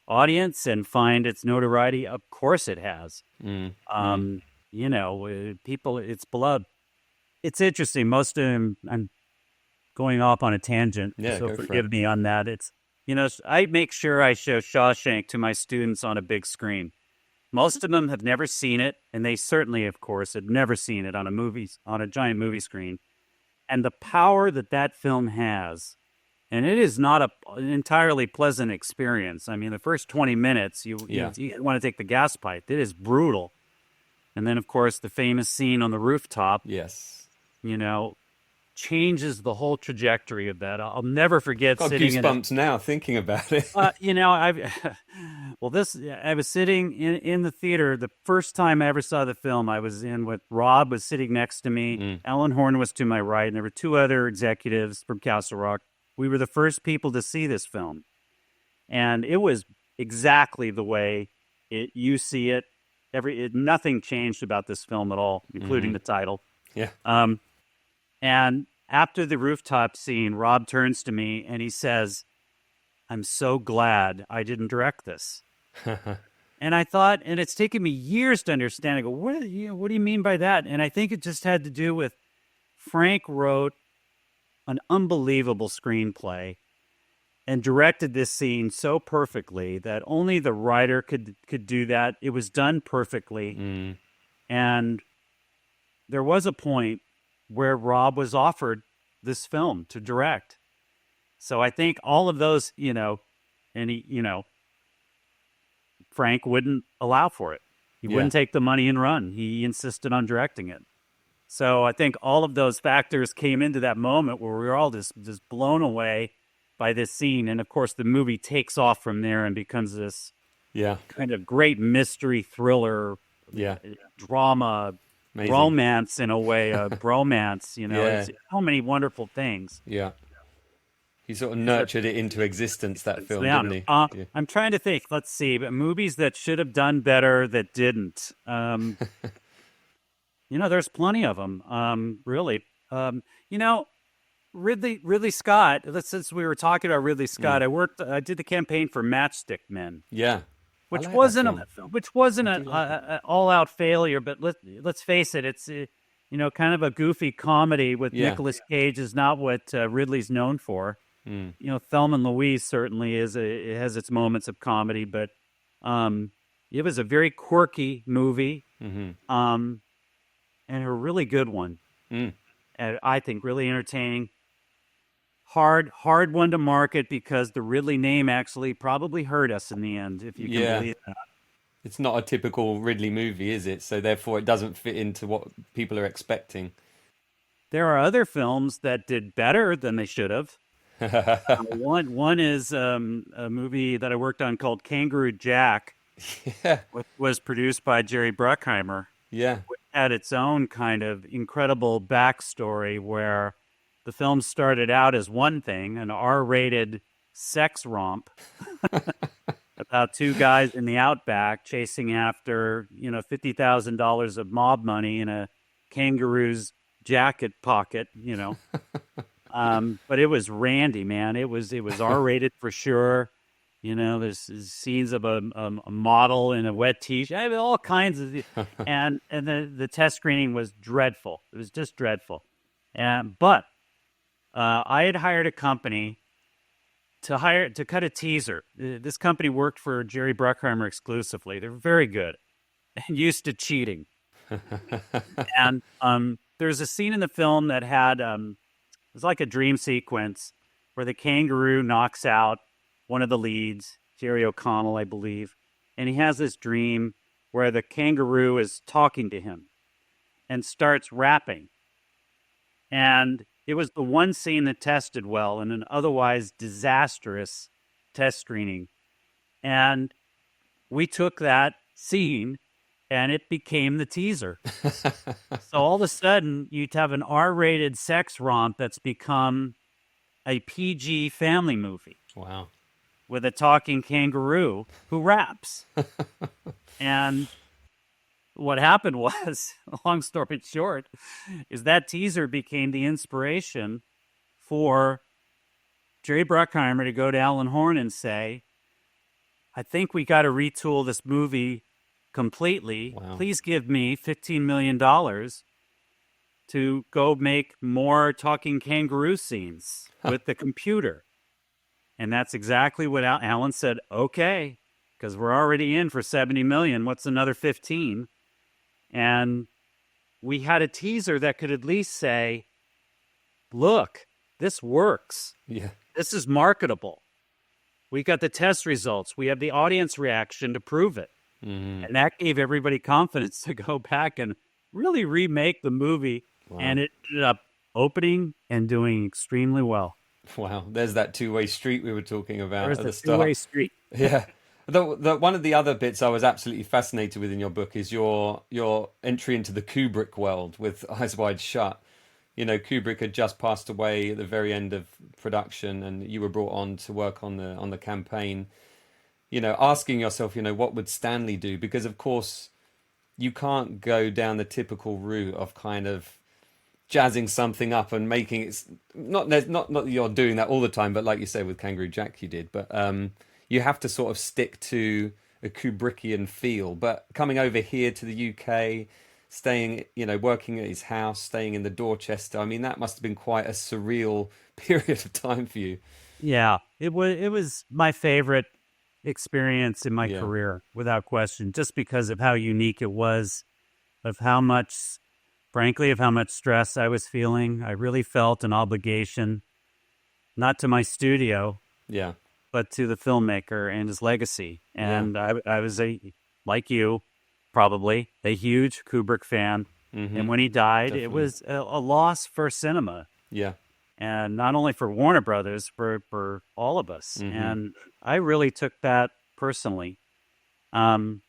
audience and find its notoriety? Of course it has. Mm, mm. Um, People, it's beloved. It's interesting. Most of them, I'm going off on a tangent, Yeah, so go for it. forgive me on that. I make sure I show Shawshank to my students on a big screen. Most of them have never seen it, and they certainly, of course, had never seen it on a giant movie screen. And the power that film has, and it is not an entirely pleasant experience. I mean, the first 20 minutes, you want to take the gas pipe. It is brutal. And then, of course, the famous scene on the rooftop, Yes. you know, changes the whole trajectory of that. I'll never forget Got sitting goosebumps now thinking about it. I was sitting in the theater the first time I ever saw the film. I was in with Rob was sitting next to me. Mm. Alan Horn was to my right, and there were two other executives from Castle Rock. We were the first people to see this film, and it was exactly the way you see it. Nothing changed about this film at all, including the title. Yeah. And after the rooftop scene, Rob turns to me and he says, "I'm so glad I didn't direct this." And I thought, and it's taken me years to understand. I go, what do you mean by that? And I think it just had to do with Frank wrote an unbelievable screenplay and directed this scene so perfectly that only the writer could do that. It was done perfectly. Mm. And there was a point where Rob was offered this film to direct. So I think all of those, and Frank wouldn't allow for it. He wouldn't take the money and run. He insisted on directing it. So I think all of those factors came into that moment where we were all just blown away by this scene. And of course, the movie takes off from there and becomes this kind of great mystery thriller, drama, Amazing. romance in a way, bromance, it's so many wonderful things. Yeah. He sort of nurtured it into existence, that film, Yeah. didn't he? I'm trying to think. Let's see. But movies that should have done better that didn't. There's plenty of them, really. Ridley Scott, since we were talking about Ridley Scott, I did the campaign for Matchstick Men. Yeah. Which like wasn't that an all-out failure, but let's face it, it's kind of a goofy comedy with Nicolas Cage is not what Ridley's known for. Mm. Thelma and Louise certainly it has its moments of comedy, but it was a very quirky movie, Mm-hmm. And a really good one. Mm. And I think really entertaining. Hard one to market because the Ridley name actually probably hurt us in the end, if you can believe that. It's not a typical Ridley movie, is it? So therefore it doesn't fit into what people are expecting. There are other films that did better than they should have. One is a movie that I worked on called Kangaroo Jack, which was produced by Jerry Bruckheimer. Yeah. Which had its own kind of incredible backstory where the film started out as one thing, an R-rated sex romp about two guys in the outback chasing after, $50,000 of mob money in a kangaroo's jacket pocket, But it was randy, man. It was R-rated for sure. There's scenes of a model in a wet t-shirt. I mean, all kinds of, and the test screening was dreadful. It was just dreadful. But I had hired a company to cut a teaser. This company worked for Jerry Bruckheimer exclusively. They're very good and used to cheating. And there's a scene in the film that had it was like a dream sequence where the kangaroo knocks out one of the leads, Jerry O'Connell, I believe, and he has this dream where the kangaroo is talking to him and starts rapping. And it was the one scene that tested well in an otherwise disastrous test screening. And we took that scene and it became the teaser. So all of a sudden, you'd have an R-rated sex romp that's become a PG family movie Wow. with a talking kangaroo who raps. And what happened was, long story short, is that teaser became the inspiration for Jerry Bruckheimer to go to Alan Horn and say, I think we got to retool this movie completely. Wow. Please give me $15 million to go make more talking kangaroo scenes with the computer. And that's exactly what Alan said. Okay, because we're already in for 70 million. What's another 15? And we had a teaser that could at least say, look, this works. Yeah. This is marketable. We got the test results. We have the audience reaction to prove it. Mm-hmm. And that gave everybody confidence to go back and really remake the movie. Wow. And it ended up opening and doing extremely well. Wow. There's that two-way street we were talking about There's at the the start. two-way street. Yeah. One of the other bits I was absolutely fascinated with in your book is your entry into the Kubrick world with Eyes Wide Shut. You know, Kubrick had just passed away at the very end of production, and you were brought on to work on the campaign. You know, asking yourself, you know, what would Stanley do? Because of course, you can't go down the typical route of kind of jazzing something up and making it not that you're doing that all the time, but like you say with Kangaroo Jack, you did. But you have to sort of stick to a Kubrickian feel. But coming over here to the UK, staying, you know, working at his house, staying in the Dorchester, I mean, that must have been quite a surreal period of time for you. Yeah, it was my favorite experience in my Yeah. career, without question, just because of how unique it was, of how much, frankly, of how much stress I was feeling. I really felt an obligation, not to my studio, Yeah. but to the filmmaker and his legacy. And I was like you, probably a huge Kubrick fan. Mm-hmm. And when he died, Definitely. it was a loss for cinema. Yeah. And not only for Warner Brothers, for all of us. Mm-hmm. And I really took that personally. And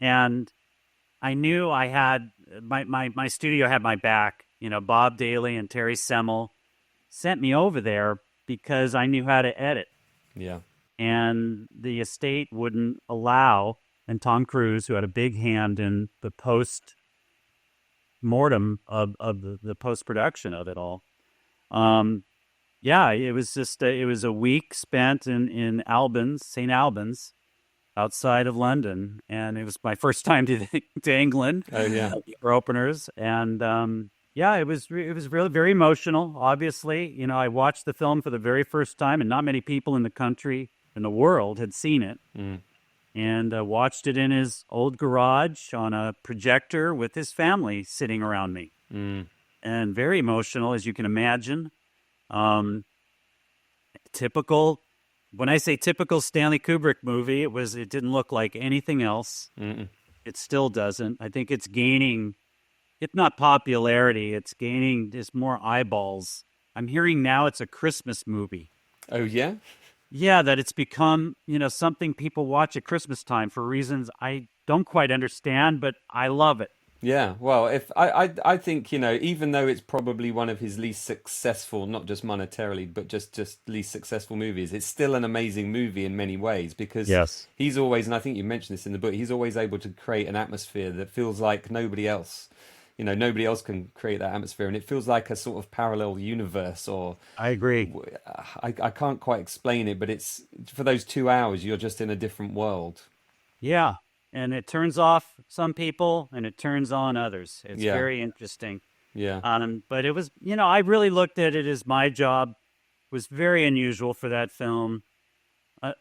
I knew I had, my studio had my back. You know, Bob Daly and Terry Semmel sent me over there because I knew how to edit. Yeah. And the estate wouldn't allow, and Tom Cruise, who had a big hand in the post-mortem of the post-production of it all. Yeah, it was just it was a week spent in Albans, St. Albans, outside of London, and it was my first time to England. Oh yeah. For openers, and yeah, it was really very emotional. Obviously, you know, I watched the film for the very first time, and not many people in the country, in the world, had seen it. Mm. And watched it in his old garage on a projector with his family sitting around me. Mm. And very emotional, as you can imagine. Typical, when I say typical Stanley Kubrick movie, it didn't look like anything else. Mm-mm. It still doesn't. I think it's gaining, if not popularity, it's gaining just more eyeballs. I'm hearing now it's a Christmas movie. Oh yeah. Yeah, that it's become, you know, something people watch at Christmas time for reasons I don't quite understand, but I love it. Yeah, well, if I think, you know, even though it's probably one of his least successful, not just monetarily, but just least successful movies, it's still an amazing movie in many ways because Yes. he's always, and I think you mentioned this in the book, he's always able to create an atmosphere that feels like nobody else. You know, nobody else can create that atmosphere, and it feels like a sort of parallel universe. Or I agree. I can't quite explain it, but it's for those 2 hours, you're just in a different world. Yeah. And it turns off some people and it turns on others. It's Yeah. very interesting. Yeah. But it was, I really looked at it as my job was very unusual for that film.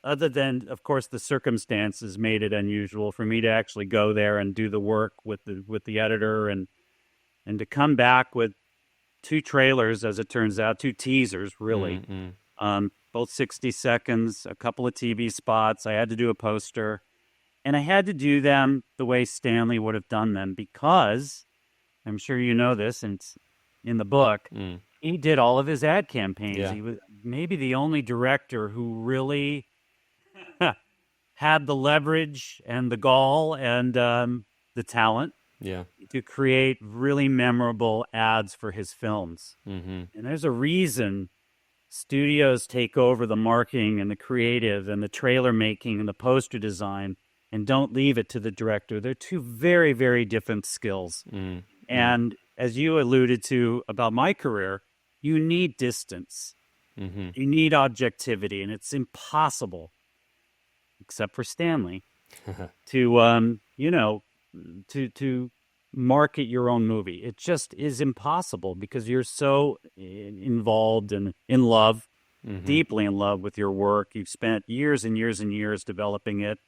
Other than, of course, the circumstances made it unusual for me to actually go there and do the work with the editor, and to come back with two trailers, as it turns out, two teasers, really. Mm-mm. Both 60 seconds, a couple of TV spots. I had to do a poster, and I had to do them the way Stanley would have done them because I'm sure you know this, and it's in the book. Mm. He did all of his ad campaigns. Yeah. He was maybe the only director who really had the leverage and the gall and the talent Yeah. to create really memorable ads for his films. Mm-hmm. And there's a reason studios take over the marketing and the creative and the trailer making and the poster design and don't leave it to the director. They're two very, very different skills. Mm. And as you alluded to about my career, you need distance. Mm-hmm. You need objectivity, and it's impossible, except for Stanley, to to market your own movie. It just is impossible because you're so involved and in love, Mm-hmm. deeply in love with your work. You've spent years and years and years developing it.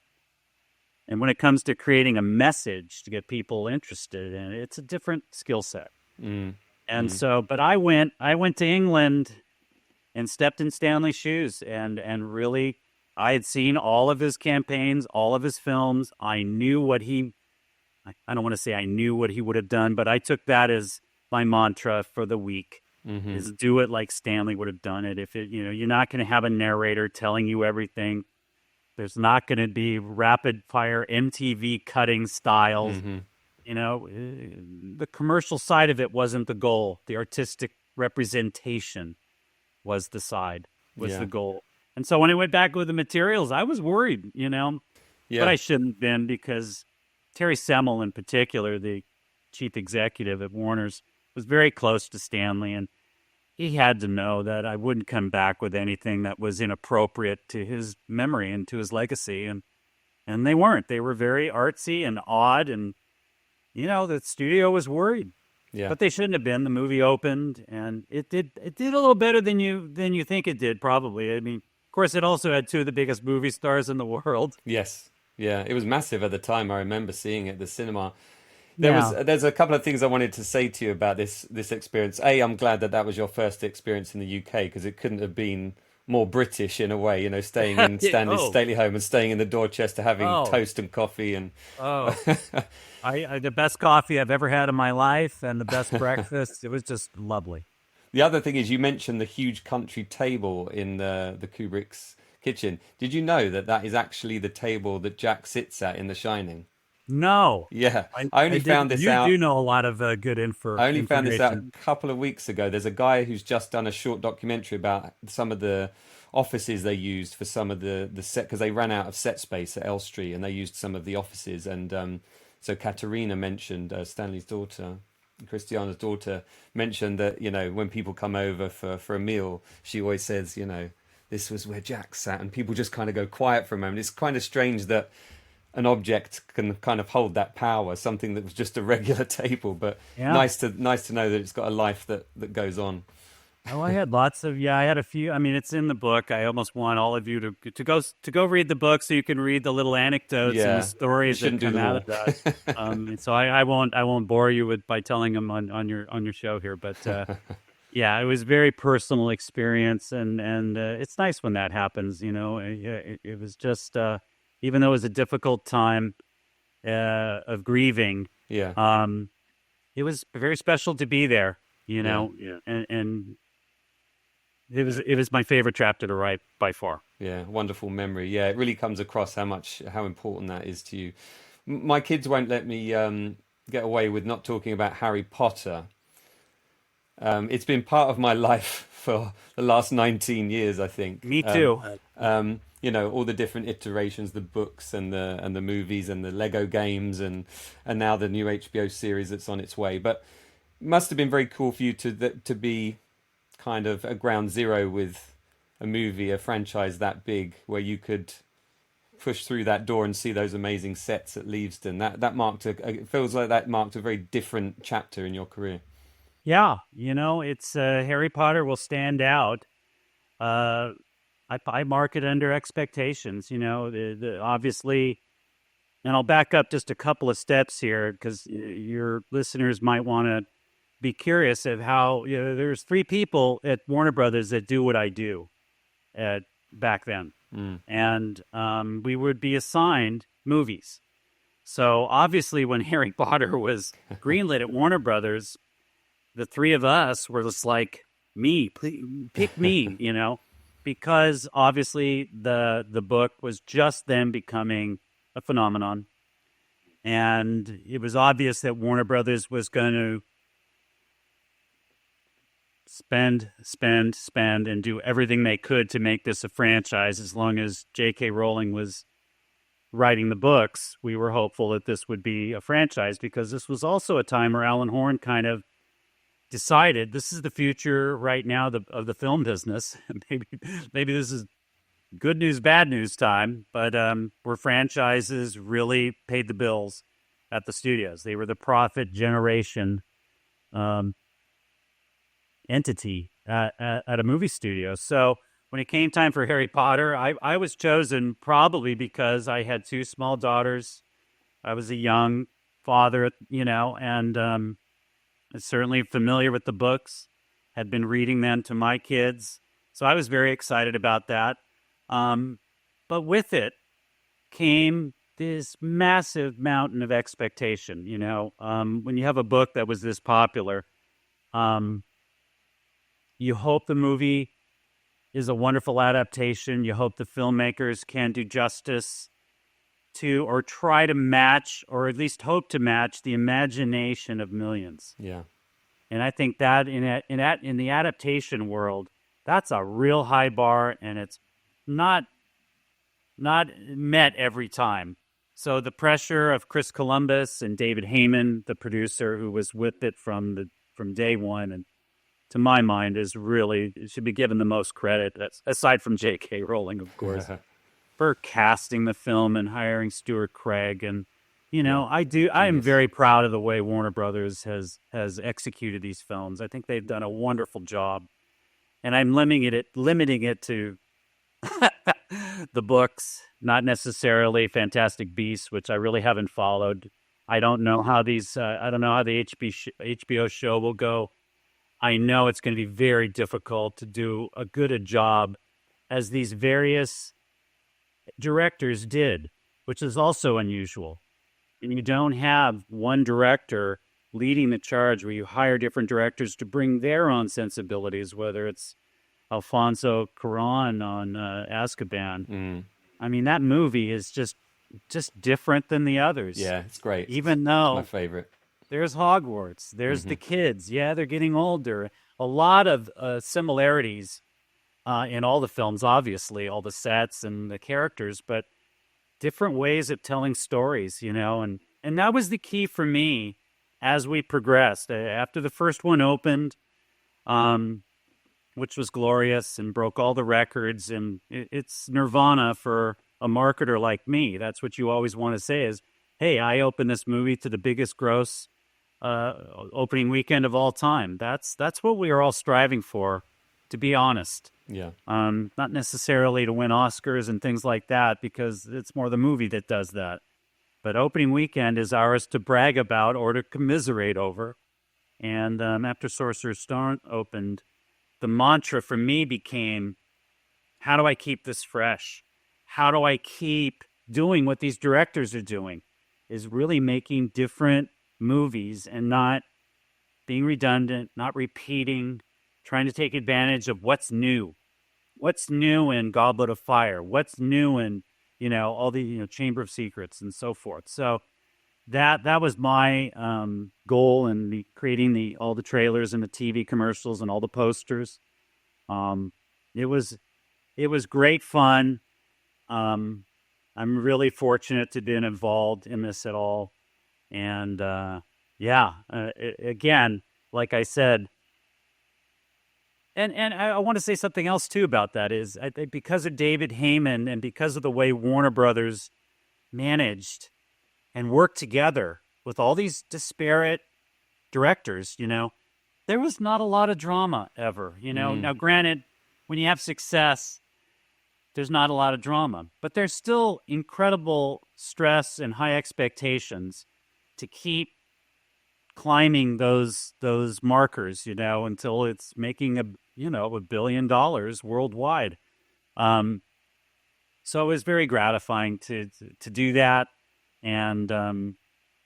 And when it comes to creating a message to get people interested in it, it's a different skill set. Mm. And so, but I went to England and stepped in Stanley's shoes, and really, I had seen all of his campaigns, all of his films. I knew what I don't want to say I knew what he would have done, but I took that as my mantra for the week. Mm-hmm. Is do it like Stanley would have done it. If it, you're not going to have a narrator telling you everything. There's not going to be rapid fire MTV cutting styles. Mm-hmm. The commercial side of it wasn't the goal. The artistic representation was the goal. And so when I went back with the materials, I was worried, Yeah. but I shouldn't have been, because Terry Semel in particular, the chief executive at Warner's, was very close to Stanley, and he had to know that I wouldn't come back with anything that was inappropriate to his memory and to his legacy. And they weren't. They were very artsy and odd, and, the studio was worried. Yeah. But they shouldn't have been. The movie opened, and it did a little better than you think it did, probably. I mean, of course, it also had two of the biggest movie stars in the world. Yes. Yeah. It was massive at the time. I remember seeing it at the cinema. Yeah. There's a couple of things I wanted to say to you about this experience. I'm glad that was your first experience in the UK, because it couldn't have been more British in a way, staying in Stanley's Oh. stately home and staying in the Dorchester, having Oh. toast and coffee and Oh, I the best coffee I've ever had in my life, and the best breakfast. It was just lovely. The other thing is, you mentioned the huge country table in the Kubrick's kitchen. Did you know that is actually the table that Jack sits at in The Shining? No, Yeah, I only found this you out. do know a lot of good I only found this out a information. couple of weeks ago. There's a guy who's just done a short documentary about some of the offices they used for some of the set, because they ran out of set space at Elstree, and they used some of the offices. And so Katerina mentioned, Stanley's daughter, Christiana's daughter, mentioned that when people come over for a meal, she always says, this was where Jack sat, and people just kind of go quiet for a moment. It's kind of strange that an object can kind of hold that power, something that was just a regular table, but Yeah. nice to know that it's got a life that goes on. Oh, I had I had a few. I mean, it's in the book. I almost want all of you to go read the book so you can read the little anecdotes Yeah. and the stories You that shouldn't do come them out all. of that. And so I won't bore you by telling them on your show here, but yeah, it was a very personal experience, and it's nice when that happens. It was just even though it was a difficult time of grieving, Yeah. it was very special to be there. Yeah. And it was my favorite chapter to write by far. Yeah, wonderful memory. Yeah, it really comes across how important that is to you. My kids won't let me get away with not talking about Harry Potter. It's been part of my life for the last 19 years, I think. Me too. All the different iterations, the books and the movies and the Lego games and now the new HBO series that's on its way. But it must have been very cool for you to be kind of at ground zero with a movie, a franchise that big, where you could push through that door and see those amazing sets at Leavesden. That marked it feels like that marked a very different chapter in your career. Yeah, it's Harry Potter will stand out. Uh, I mark it under expectations. Obviously, and I'll back up just a couple of steps here because your listeners might want to be curious of how there's three people at Warner Brothers that do what I do at back then, Mm. and we would be assigned movies. So obviously, when Harry Potter was greenlit at Warner Brothers, the three of us were just like, me, please, pick me, because obviously the book was just then becoming a phenomenon, and it was obvious that Warner Brothers was going to spend, and do everything they could to make this a franchise. As long as J.K. Rowling was writing the books, we were hopeful that this would be a franchise, because this was also a time where Alan Horn kind of decided this is the future right now of the film business. maybe this is good news, bad news time, but where franchises really paid the bills at the studios. They were the profit generation um, entity at a movie studio. So when it came time for Harry Potter, I was chosen probably because I had two small daughters. I was a young father, and certainly familiar with the books, had been reading them to my kids. So I was very excited about that. But with it came this massive mountain of expectation. When you have a book that was this popular, you hope the movie is a wonderful adaptation. You hope the filmmakers can do justice to, or try to match, or at least hope to match, the imagination of millions. Yeah. And I think that in the adaptation world, that's a real high bar, and it's not met every time. So the pressure of Chris Columbus and David Heyman, the producer who was with it from day one, and to my mind, it should be given the most credit, aside from J.K. Rowling, of course, for casting the film and hiring Stuart Craig. And Yeah. I am Genius. very proud of the way Warner Brothers has executed these films. I think they've done a wonderful job, and I'm limiting it to the books, not necessarily Fantastic Beasts, which I really haven't followed. I don't know how the HBO show will go. I know it's going to be very difficult to do a good a job as these various directors did, which is also unusual. And you don't have one director leading the charge, where you hire different directors to bring their own sensibilities, whether it's Alfonso Cuarón on Azkaban. Mm. I mean, that movie is just different than the others. Yeah, it's great. Even It's though my favorite. there's Hogwarts, there's the kids. Yeah, they're getting older. A lot of similarities in all the films, obviously, all the sets and the characters, but different ways of telling stories, and that was the key for me as we progressed. After the first one opened, which was glorious and broke all the records, and it's nirvana for a marketer like me. That's what you always want to say is, hey, I opened this movie to the biggest gross opening weekend of all time. That's what we are all striving for, to be honest. Yeah. Not necessarily to win Oscars and things like that, because it's more the movie that does that. But opening weekend is ours to brag about or to commiserate over. And after Sorcerer's Stone opened, the mantra for me became, how do I keep this fresh? How do I keep doing what these directors are doing? Is really making different movies and not being redundant, not repeating, trying to take advantage of what's new. What's new in Goblet of Fire? What's new in, all the, Chamber of Secrets and so forth. So that was my goal in creating all the trailers and the TV commercials and all the posters. It was great fun. I'm really fortunate to have been involved in this at all. And again, like I said, and I want to say something else too about that is, I think because of David Heyman and because of the way Warner Brothers managed and worked together with all these disparate directors, there was not a lot of drama ever. Now granted, when you have success, there's not a lot of drama, but there's still incredible stress and high expectations to keep climbing those markers, until it's making $1 billion worldwide. So it was very gratifying to do that, and I'm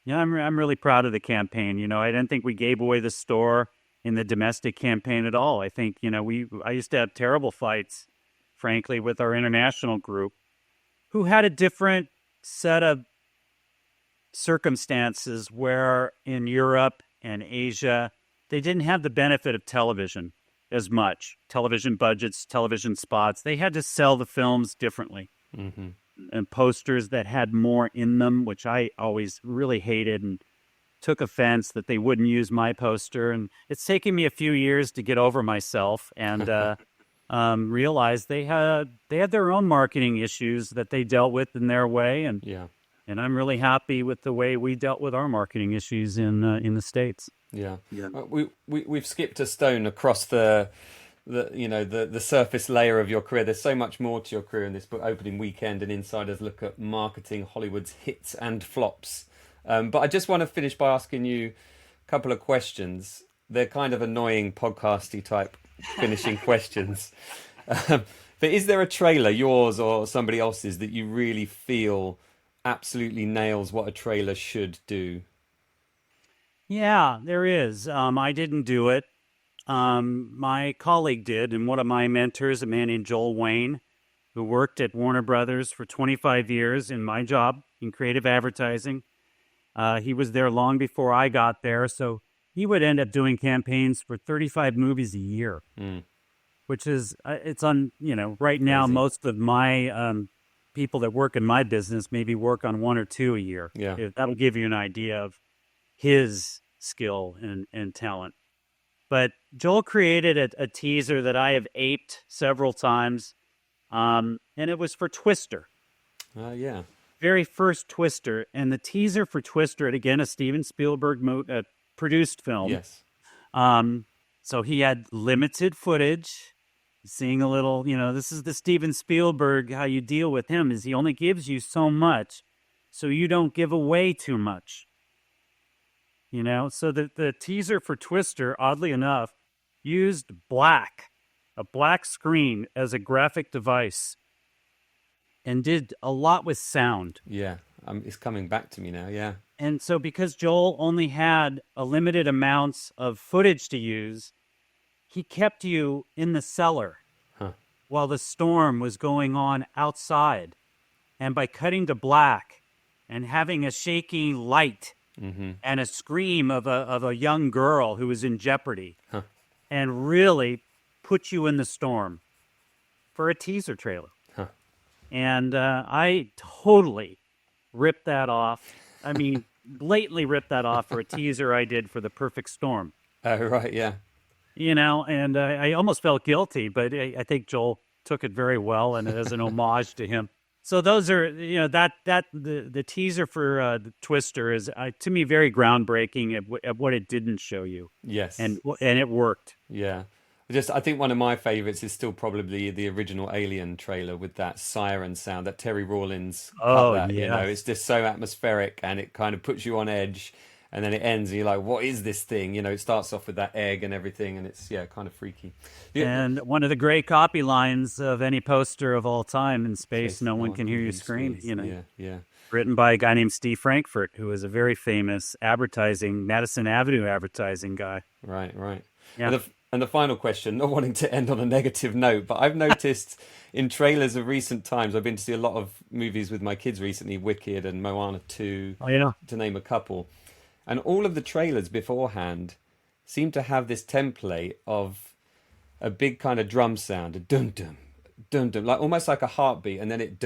really proud of the campaign. I didn't think we gave away the store in the domestic campaign at all. I think I used to have terrible fights, frankly, with our international group, who had a different set of circumstances where in Europe and Asia, they didn't have the benefit of television as much. Television budgets, television spots. They had to sell the films differently. Mm-hmm. And posters that had more in them, which I always really hated and took offense that they wouldn't use my poster. And it's taken me a few years to get over myself and realized they had their own marketing issues that they dealt with in their way, and I'm really happy with the way we dealt with our marketing issues in the States. Yeah. We've skipped a stone across the surface layer of your career. There's so much more to your career in this book, Opening Weekend and Insider's Look at Marketing Hollywood's Hits and Flops. But I just want to finish by asking you a couple of questions. They're kind of annoying podcasty type finishing questions. But is there a trailer, yours or somebody else's, that you really feel absolutely nails what a trailer should do? Yeah, there is. I didn't do it. My colleague did, and one of my mentors, a man named Joel Wayne, who worked at Warner Brothers for 25 years in my job in creative advertising. He was there long before I got there, so he would end up doing campaigns for 35 movies a year, which is, it's on, right now, crazy. Most of my people that work in my business maybe work on one or two a year. Yeah. That'll give you an idea of his skill and talent. But Joel created a teaser that I have aped several times, and it was for Twister. Yeah. Very first Twister, and the teaser for Twister, and again, a Steven Spielberg produced film. Yes. So he had limited footage, seeing a little, this is the Steven Spielberg, how you deal with him is he only gives you so much, so you don't give away too much. So the teaser for Twister, oddly enough, used a black screen as a graphic device and did a lot with sound. Yeah, it's coming back to me now, yeah. And so because Joel only had a limited amounts of footage to use, he kept you in the cellar while the storm was going on outside. And by cutting to black and having a shaky light and a scream of a young girl who was in jeopardy, and really put you in the storm for a teaser trailer. And I totally ripped that off. I mean, blatantly ripped that off for a teaser I did for The Perfect Storm. Oh, right, yeah. And I almost felt guilty, but I think Joel took it very well and as an homage to him. So those are, the teaser for the Twister is, to me, very groundbreaking at what it didn't show you. Yes. And it worked. Yeah. I think one of my favorites is still probably the original Alien trailer with that siren sound, that Terry Rawlins cut that, yeah. It's just so atmospheric and it kind of puts you on edge, and then it ends and you're like, what is this thing? It starts off with that egg and everything, and it's, kind of freaky. Yeah. And one of the great copy lines of any poster of all time, in space, no one can hear you scream, Yeah. Written by a guy named Steve Frankfurt, who is a very famous Madison Avenue advertising guy. Right. Yeah. And the final question, not wanting to end on a negative note, but I've noticed in trailers of recent times, I've been to see a lot of movies with my kids recently, Wicked and Moana 2, to name a couple. And all of the trailers beforehand seem to have this template of a big kind of drum sound, a dum-dum, dum-dum, like almost like a heartbeat, and then it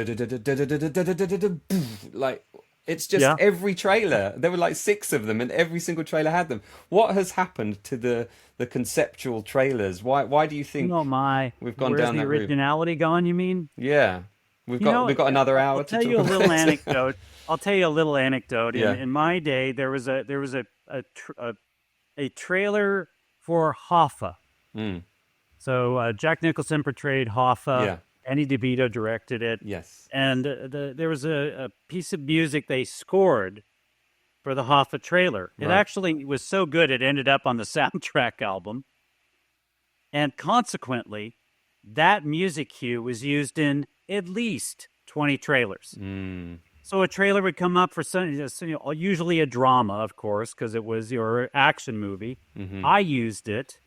like it's just every trailer. There were like 6 of them, and every single trailer had them. What has happened to the conceptual trailers? Why do you think we've gone down that route? Where's the originality gone, you mean? Yeah. We've got another hour to talk about. I'll tell you a little anecdote. I'll tell you a little anecdote. Yeah. In my day, there was a trailer for Hoffa. Mm. So Jack Nicholson portrayed Hoffa. Yeah. Annie DeVito directed it. Yes. And there was a piece of music they scored for the Hoffa trailer. It Right. actually was so good it ended up on the soundtrack album. And consequently, that music cue was used in at least 20 trailers. Mm. So a trailer would come up for usually a drama, of course, because it was your action movie. Mm-hmm. I used it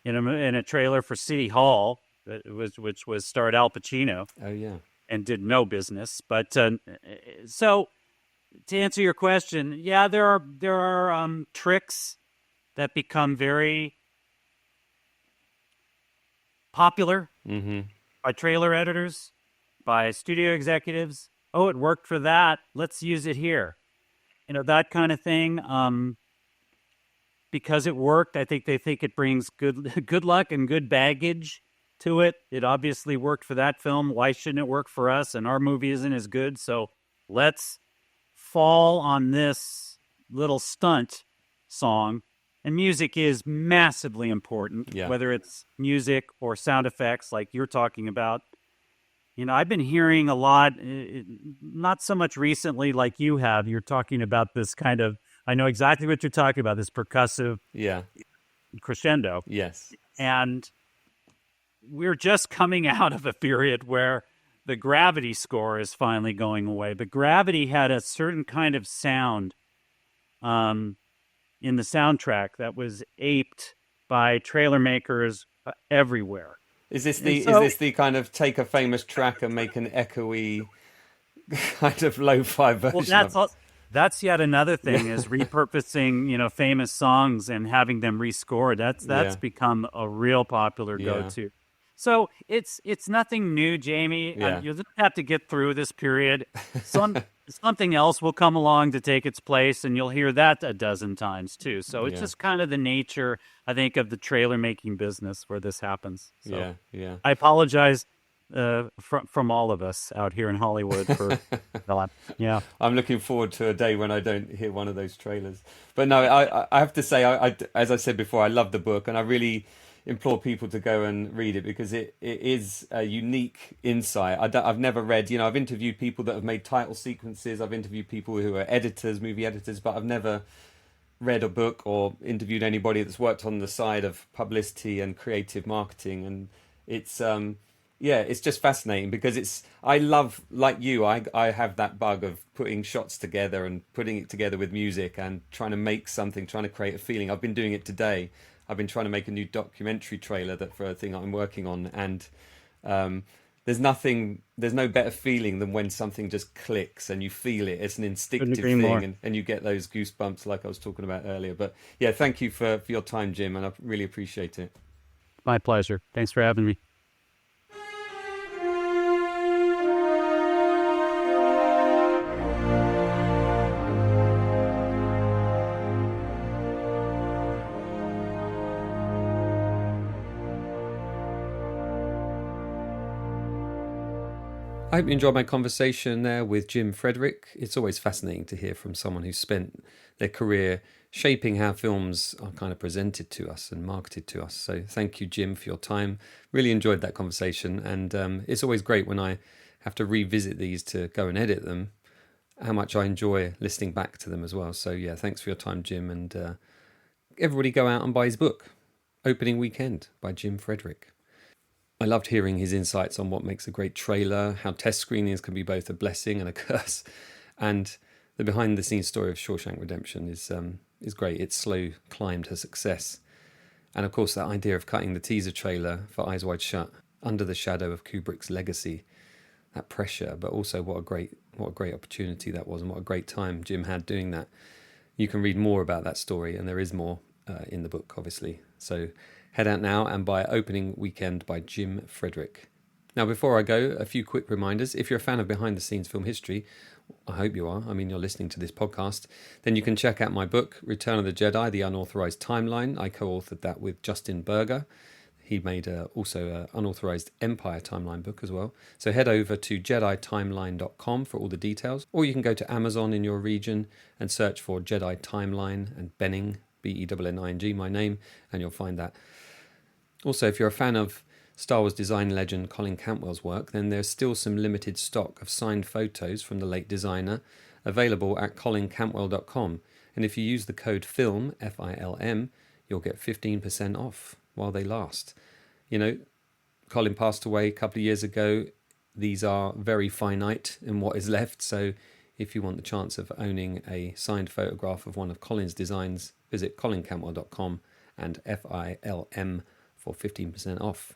in a trailer for City Hall, which was starred Al Pacino. Oh, yeah. And did no business. But so to answer your question, yeah, there are tricks that become very popular by trailer editors, by studio executives. Oh, it worked for that. Let's use it here. That kind of thing. Because it worked, I think they think it brings good luck and good baggage to it. It obviously worked for that film. Why shouldn't it work for us? And our movie isn't as good, so let's fall on this little stunt song. And music is massively important, whether it's music or sound effects like you're talking about. I've been hearing a lot, not so much recently like you have. You're talking about this kind of, I know exactly what you're talking about, this percussive crescendo. Yes. And we're just coming out of a period where the Gravity score is finally going away. But Gravity had a certain kind of sound in the soundtrack that was aped by trailer makers everywhere. Is this the kind of take a famous track and make an echoey kind of lo-fi version? Well, that's yet another thing is repurposing, famous songs and having them rescored. That's become a real popular go-to. So it's nothing new, Jamie. You'll just have to get through this period. Something else will come along to take its place, and you'll hear that a dozen times too. So it's just kind of the nature, I think, of the trailer making business where this happens. So I apologize from all of us out here in Hollywood for that. Yeah, I'm looking forward to a day when I don't hear one of those trailers. But no, I have to say, I as I said before, I love the book, and I really implore people to go and read it because it is a unique insight. I've never read, I've interviewed people that have made title sequences. I've interviewed people who are editors, movie editors, but I've never read a book or interviewed anybody that's worked on the side of publicity and creative marketing. And it's, it's just fascinating because I love, like you, I have that bug of putting shots together and putting it together with music and trying to make something, trying to create a feeling. I've been doing it today. I've been trying to make a new documentary trailer for a thing I'm working on, and there's no better feeling than when something just clicks and you feel it. It's an instinctive thing, and you get those goosebumps like I was talking about earlier. But yeah, thank you for your time, Jim, and I really appreciate it. My pleasure. Thanks for having me. I hope you enjoyed my conversation there with Jim Fredrick. It's always fascinating to hear from someone who's spent their career shaping how films are kind of presented to us and marketed to us. So thank you, Jim, for your time. Really enjoyed that conversation. And it's always great when I have to revisit these to go and edit them, how much I enjoy listening back to them as well. So yeah, thanks for your time, Jim. And everybody go out and buy his book, Opening Weekend by Jim Fredrick. I loved hearing his insights on what makes a great trailer, how test screenings can be both a blessing and a curse, and the behind-the-scenes story of Shawshank Redemption is great. It's slow climb to success, and of course that idea of cutting the teaser trailer for Eyes Wide Shut under the shadow of Kubrick's legacy, that pressure, but also what a great opportunity that was, and what a great time Jim had doing that. You can read more about that story, and there is more in the book, obviously. So head out now and buy Opening Weekend by Jim Fredrick. Now, before I go, a few quick reminders. If you're a fan of behind-the-scenes film history, I hope you are, I mean, you're listening to this podcast, then you can check out my book, Return of the Jedi, The Unauthorized Timeline. I co-authored that with Justin Berger. He made also an Unauthorized Empire timeline book as well. So head over to jeditimeline.com for all the details, or you can go to Amazon in your region and search for Jedi Timeline and Benning Benning, my name, and you'll find that. Also, if you're a fan of Star Wars design legend Colin Cantwell's work, then there's still some limited stock of signed photos from the late designer available at colincantwell.com. And if you use the code FILM, F-I-L-M, you'll get 15% off while they last. You know, Colin passed away a couple of years ago. These are very finite in what is left, so if you want the chance of owning a signed photograph of one of Colin's designs, visit colincantwell.com and FILM for 15% off.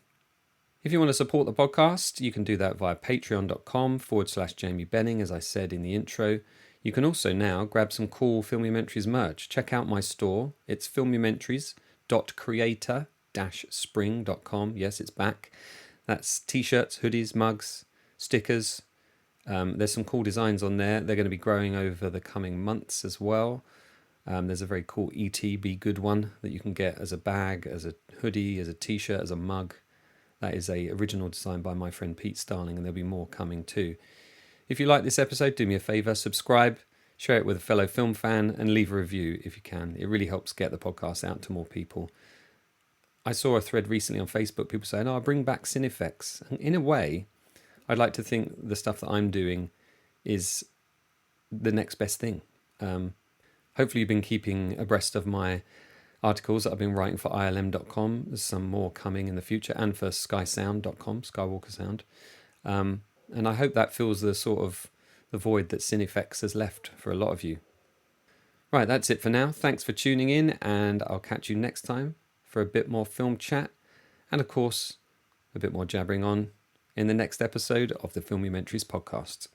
If you want to support the podcast, you can do that via patreon.com/Jamie Benning, as I said in the intro. You can also now grab some cool Filmumentaries merch. Check out my store. It's filmumentaries.creator-spring.com. Yes, it's back. That's t-shirts, hoodies, mugs, stickers. There's some cool designs on there. They're going to be growing over the coming months as well. There's a very cool E.T. Be Good one that you can get as a bag, as a hoodie, as a t-shirt, as a mug. That is a original design by my friend Pete Starling, and there'll be more coming too. If you like this episode, do me a favour, subscribe, share it with a fellow film fan, and leave a review if you can. It really helps get the podcast out to more people. I saw a thread recently on Facebook, people saying, "Oh, bring back Cinefex." And in a way, I'd like to think the stuff that I'm doing is the next best thing. Hopefully you've been keeping abreast of my articles that I've been writing for ILM.com. There's some more coming in the future, and for SkySound.com, Skywalker Sound. And I hope that fills the sort of the void that Cinefex has left for a lot of you. Right, that's it for now. Thanks for tuning in, and I'll catch you next time for a bit more film chat, and of course, a bit more jabbering on in the next episode of the Filmumentaries podcast.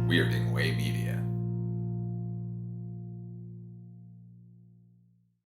We are being way mean